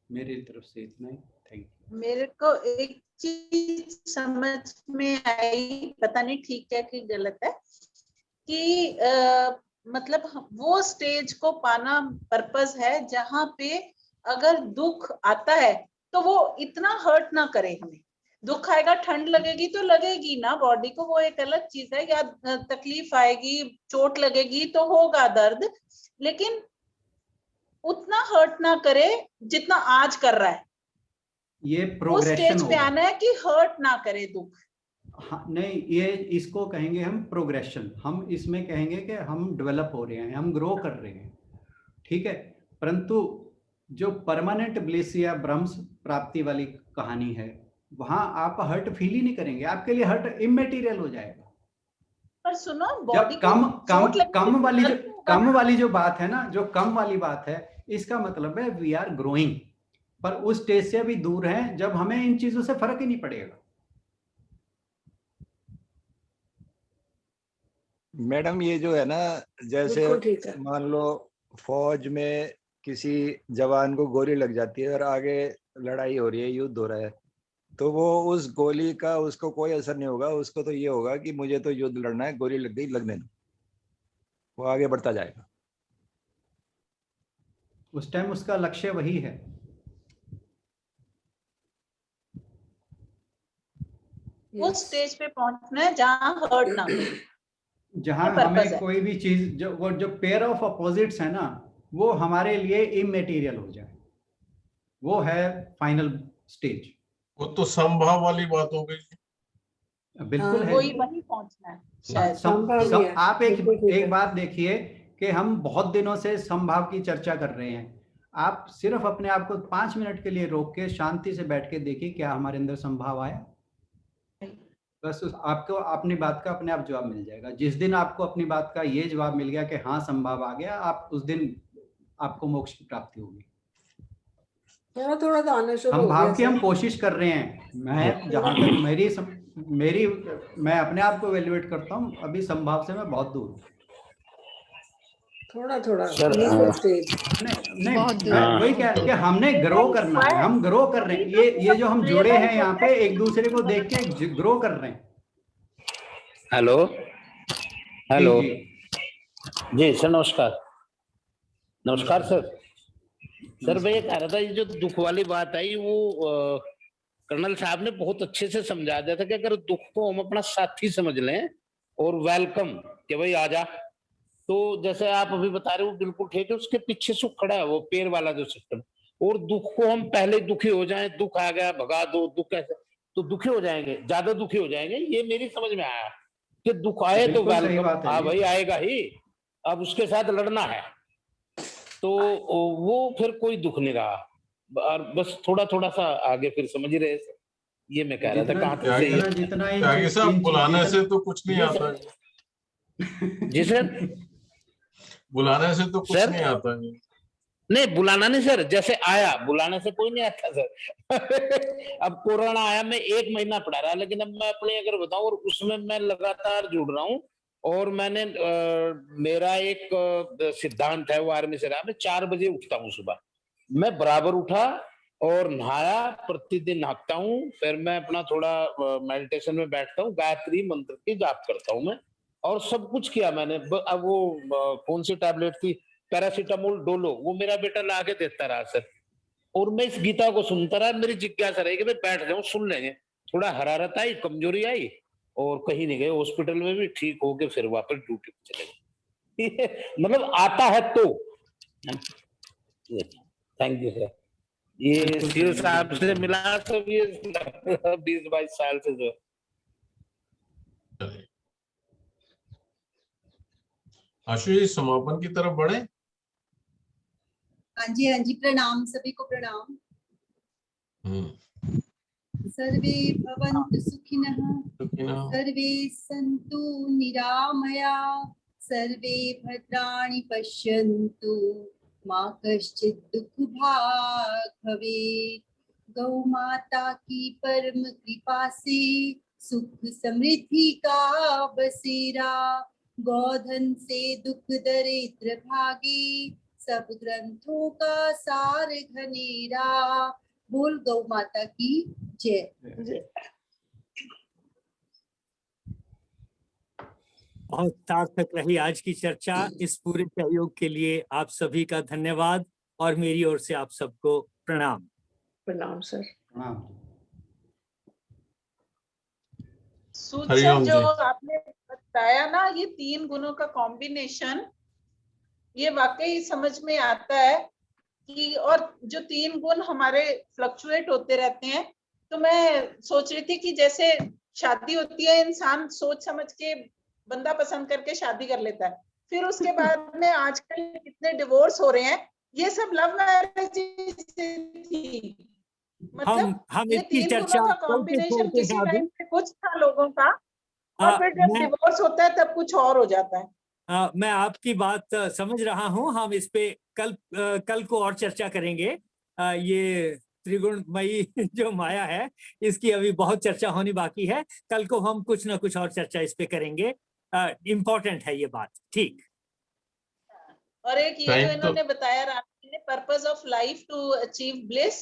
मेरी तरफ से इतना ही। Thank you. मेरे को एक चीज समझ में आई, पता नहीं ठीक है कि गलत है, कि मतलब वो स्टेज को पाना पर्पस है जहां पे अगर दुख आता है तो वो इतना हर्ट ना करे हमें। दुख आएगा, ठंड लगेगी तो लगेगी ना बॉडी को, वो एक अलग चीज है, या तकलीफ आएगी, चोट लगेगी तो होगा दर्द, लेकिन उतना हर्ट ना करे जितना आज कर रहा है। ये उस प्रोग्रेशन स्टेज पे होगा। आना है कि हर्ट ना करे दुख। हाँ, नहीं, ये इसको कहेंगे हम प्रोग्रेशन। हम इसमें कहेंगे कि हम डेवलप हो रहे हैं, हम ग्रो कर रहे हैं, ठीक है। परंतु जो परमानेंट ब्लिस या ब्रह्म्स प्राप्ति वाली कहानी है, वहां आप हर्ट फील ही नहीं करेंगे, आपके लिए हर्ट इमेटीरियल हो जाएगा। पर सुनो, जब बॉडी कम को कम चोट लगेगी कम तो वाली जो दर्द होगा कम ना। वाली जो बात है ना, जो कम वाली बात है, इसका मतलब है वी आर ग्रोइंग, पर उस स्टेज से अभी दूर है जब हमें इन चीजों से फर्क ही नहीं पड़ेगा। मैडम ये जो है ना, जैसे बिल्कुल ठीक है। मान लो फौज में किसी जवान को गोली लग जाती है और आगे लड़ाई हो रही है, युद्ध हो रहा है, तो वो उस गोली का उसको कोई असर नहीं होगा। उसको तो ये होगा कि मुझे तो युद्ध लड़ना है, गोली लग गई, लगने दो, वो आगे बढ़ता जाएगा। उस टाइम उसका लक्ष्य वही है। उस स्टेज पे पहुंचना है जहां हर्ट ना करे, जहां ये पर्पस हमें है। कोई भी चीज जो पेयर ऑफ अपोजिट्स है ना, वो हमारे लिए इमेटीरियल हो जाए, वो है फाइनल स्टेज। वो तो संभाव वाली बात हो गई। बिल्कुल है। वही वही पहुंचना है शायद। आप एक बात देखिए कि हम बहुत दिनों से संभाव की चर्चा कर रहे हैं। आप सिर्फ अपने आप को 5 मिनट के लिए रोक के शांति से बैठ के देखिए, क्या हमारे अंदर संभाव आया। बस आपको अपनी बात का अपने आप जवाब मिल जाएगा। जिस दिन आपको अपनी बात का ये जवाब मिल गया कि हाँ संभाव आ गया, आप उस दिन आपको मोक्ष की प्राप्ति होगी। थोड़ा थोड़ा तो आना शुरू हो संभाव गया की हम सर। कोशिश कर रहे हैं। मैं जहां तक मैं अपने आप को एवेल्युएट करता हूँ, अभी संभाव से मैं बहुत दूर हूँ। थोड़ा थोड़ा सर, इनिशियल स्टेज। नहीं, वही क्या कि हमने ग्रो करना है, हम ग्रो कर रहे हैं। ये जो हम जुड़े हैं यहाँ पे एक दूसरे को देख के ग्रो कर रहे हैं। हेलो हेलो जी जी सर, नमस्कार। नमस्कार सर। सर मैं ये कह रहा था, ये जो दुख वाली बात आई, वो कर्नल साहब ने बहुत अच्छे से समझा दिया था कि अगर दुख को हम अपना साथी समझ लें और वेलकम कि भाई आजा, तो जैसे आप अभी बता रहे हो बिल्कुल ठीक है, उसके पीछे सुख खड़ा है, वो पेड़ वाला जो सिस्टम। और दुख को हम पहले दुखी हो जाएं, दुख आ गया भगा दो, दुख ऐसे, तो दुखी हो जाएंगे, ज्यादा दुखी हो जाएंगे। ये मेरी समझ में आया कि दुख आए तो वेलकम, हाँ भाई आएगा ही, अब उसके साथ लड़ना है, तो वो फिर कोई दुख नहीं रहा। और बस थोड़ा थोड़ा सा आगे फिर समझ ही रहे। ये मैं कह रहा था, कहाँ तक सही है। त्यागी साहब, बुलाने से तो कुछ नहीं आता जी सर, बुलाने से तो कुछ नहीं आता है। नहीं बुलाना नहीं सर, जैसे आया, बुलाने से कोई नहीं आता सर। अब कोरोना आया, मैं 1 महीना पढ़ा रहा, लेकिन अब मैं अपने अगर बताऊं, और उसमें मैं लगातार जुड़ रहा हूँ। और मैंने मेरा एक सिद्धांत है, वो आर्मी से रहा, मैं 4 बजे उठता हूँ सुबह। मैं बराबर उठा और नहाया, प्रतिदिन नहाता हूँ, फिर मैं अपना थोड़ा मेडिटेशन में बैठता हूँ, गायत्री मंत्र की जाप करता हूँ मैं, और सब कुछ किया मैंने। अब वो कौन सी टैबलेट थी, पैरासीटामोल डोलो, वो मेरा बेटा ला के देता रहा सर, और मैं इस गीता को सुनता रहा। मेरी जिज्ञासा रही कि मैं बैठ जाऊं, सुन लेंगे। थोड़ा हरारत आई, कमजोरी आई, और कहीं नहीं गए, हॉस्पिटल में भी ठीक हो गए, फिर वापस ड्यूटी पे चले गए। मतलब आता है तो। Thank you sir. ये सीओ साहब से मिला तो ये 20-22 साल से जो। आशुष, समापन की तरफ बढ़े। हाँ जी, प्रणाम सभी को, प्रणाम। सर्वे भवन्तु सुखिनः, सर्वे सन्तु निरामया, सर्वे भद्राणि पश्यन्तु, मा कश्चित् दुःख भाग् भवेत्। गौ माता की परम कृपा से सुख समृद्धि का बसेरा, गोधन से दुख दरिद्र भागे, सब ग्रंथों का सार घनेरा। बोल गौ माता की जय। बहुत सार्थक रही आज की चर्चा। इस पूरे सहयोग के लिए आप सभी का धन्यवाद और मेरी ओर से आप सबको प्रणाम। प्रणाम सर। प्रणाम। सूद सर, जो आपने बताया ना, ये 3 गुणों का कॉम्बिनेशन, ये वाकई समझ में आता है कि, और जो 3 गुण हमारे फ्लक्चुएट होते रहते हैं। तो मैं सोच रही थी कि जैसे शादी होती है, इंसान सोच समझ के बंदा पसंद करके शादी कर लेता है, फिर उसके बाद में आजकल कितने डिवोर्स हो रहे हैं, ये सब लव मैरिज थी। मतलब हम ये इसकी 3 चर्चा गुणों का कॉम्बिनेशन किसी अभी टाइम पे कुछ था लोगों का, और फिर जब डिवोर्स होता है तब कुछ और हो जाता है। मैं आपकी बात समझ रहा हूं। हम इस पे कल को और चर्चा करेंगे। ये त्रिगुणमयी जो माया है, इसकी अभी बहुत चर्चा होनी बाकी है। कल को हम कुछ ना कुछ और चर्चा इस पे करेंगे। इम्पोर्टेंट है ये बात। ठीक। और एक ये जो इन्होंने बताया रानी ने, purpose of life to achieve bliss,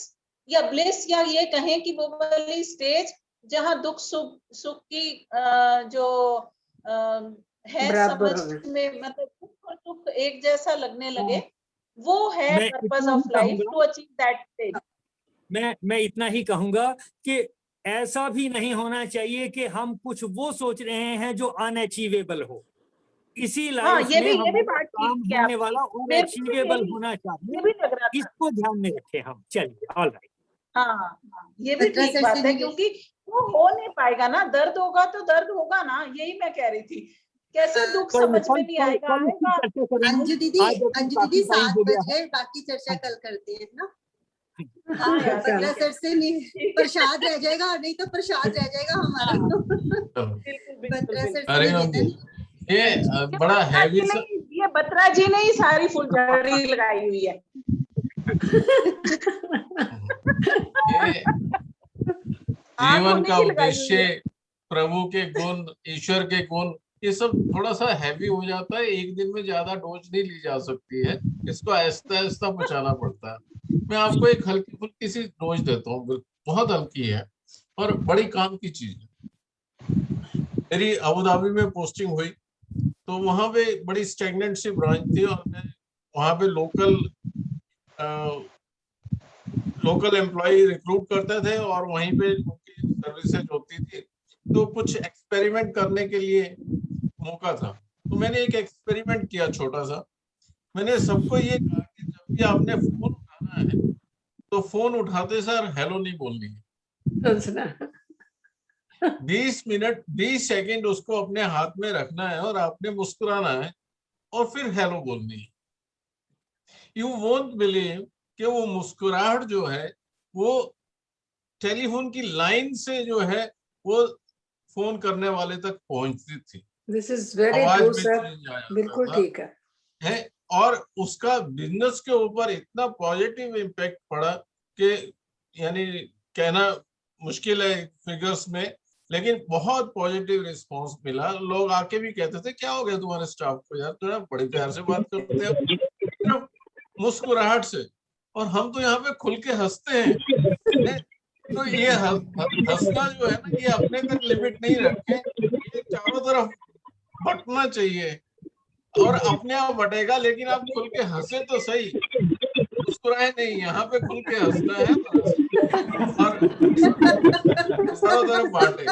या ब्लिस, या ये कहें कि वो वाली स्टेज जहां दुख सुख की जो है समझ में, मतलब दुख और सुख एक जैसा लगने लगे, वो है purpose of life to achieve that stage. मैं इतना ही कहूंगा कि ऐसा भी नहीं होना चाहिए कि हम कुछ वो सोच रहे हैं जो अनअचीवेबल हो। इसी लाइफ में हम काम होने वाला अनअचीवेबल होना चाहिए, इसको ध्यान में रखें हम। चलिए, ऑल राइट। हाँ, ये भी ठीक बात है, क्योंकि वो हो नहीं पाएगा ना, दर्द होगा तो दर्द होगा ना, यही मैं कह रही थी। कैसे दुख समझ में नहीं आएगा। अंजू दीदी 7 बजे, बाकी चर्चा कल करते हैं ना। हाँ, बत्रा सर से नहीं प्रसाद रह जाएगा, नहीं तो प्रसाद रह जाएगा हमारा। बत्रा सर से निवेदन, ये बड़ा हैवी, ये बत्रा जी ने ही सारी फुलझड़ी लगाई हुई है। जीवन का उद्देश्य, प्रभु के गुण, ईश्वर के गुण, ये सब थोड़ा सा हैवी हो जाता है। एक दिन में ज्यादा डोज नहीं ली जा सकती है, इसको आहिस्ता आहिस्ता पचाना पड़ता है। मैं आपको एक हल्की फुल्की सी डोज देता हूँ, बहुत हल्की है और बड़ी काम की चीज है। मेरी अबू धाबी में पोस्टिंग हुई, तो वहां पे बड़ी स्टैग्नेंट सी ब्रांच थी, और मैं वहां पे लोकल एम्प्लॉय रिक्रूट करते थे, और वहीं पे उनकी सर्विसेज होती थी। तो कुछ एक्सपेरिमेंट करने के लिए मौका था, तो मैंने एक एक्सपेरिमेंट किया छोटा सा। मैंने सबको ये कहा कि जब भी आपने फोन उठाना है, तो फोन उठाते सर हेलो नहीं बोलनी है। 20 मिनट 20 सेकंड उसको अपने हाथ में रखना है, और आपने मुस्कुराना है, और फिर हेलो बोलनी है। यू वोंट बिलीव कि वो मुस्कुराहट जो है, वो टेलीफोन की लाइन से जो है, वो फोन करने वाले तक पहुंचती थी। This is very true sir, बिल्कुल ठीक है। और उसका बिजनेस के ऊपर इतना पॉजिटिव इम्पैक्ट पड़ा कि यानी कहना मुश्किल है फिगर्स में, लेकिन बहुत पॉजिटिव रिस्पांस मिला। लोग आके भी कहते थे क्या हो गया तुम्हारे स्टाफ को यार, तो बड़े प्यार से बात करते हैं मुस्कुराहट से, और हम तो यहाँ पे खुल के हंसते हैं। तो ये हंसना जो है ना, ये अपने तक लिमिट नहीं रखें, ये चारों तरफ बंटना चाहिए, और अपने आप बटेगा। लेकिन आप खुल के हंसे तो सही, मुस्कुराए नहीं, यहाँ पे खुल के हंसना है और चारों तरफ बांटे।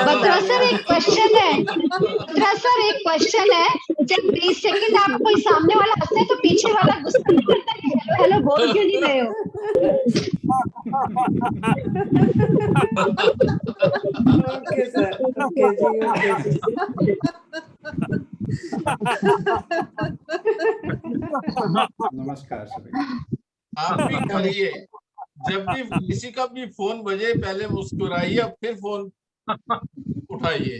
बत्रा सर एक क्वेश्चन है, बत्रा सर एक क्वेश्चन है, जब 20 सेकंड आप कोई सामने वाला हंसते हैं तो पीछे वाला गुस्सा नहीं करता कि हेलो हेलो बोल क्यों नहीं रहे हो? ओके सर, ओके जी, ओके जी। नमस्कार सभी। आप भी करिए, जब भी किसी का भी फोन बजे पहले मुस्कुराइए, अब फिर फोन उठाइए,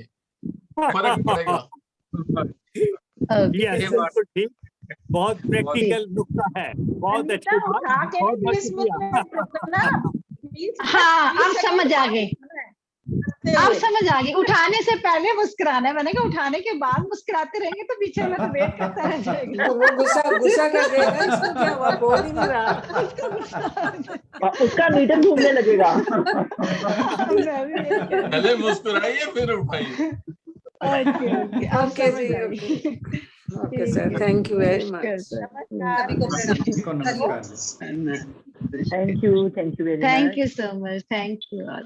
फर्क पड़ेगा। बहुत प्रैक्टिकल नुक्ता है, बहुत अच्छी बात। हाँ आप समझ आ गए, आप समझ आ गए। उठाने से पहले मुस्कुराना है, मैंने कहा उठाने के बाद मुस्कुराते रहेंगे तो पीछे वाला तो वेट करता रह जाएगा। तो वो गुस्सा कर देगा, इसको क्या हुआ, बोल ही नहीं रहा। उसका मीटर घूमने लगेगा। पहले मुस्कुराइए फिर उठाइए। ओके जी, okay sir, thank you very much. Thank you very much. Thank you so much, thank you all.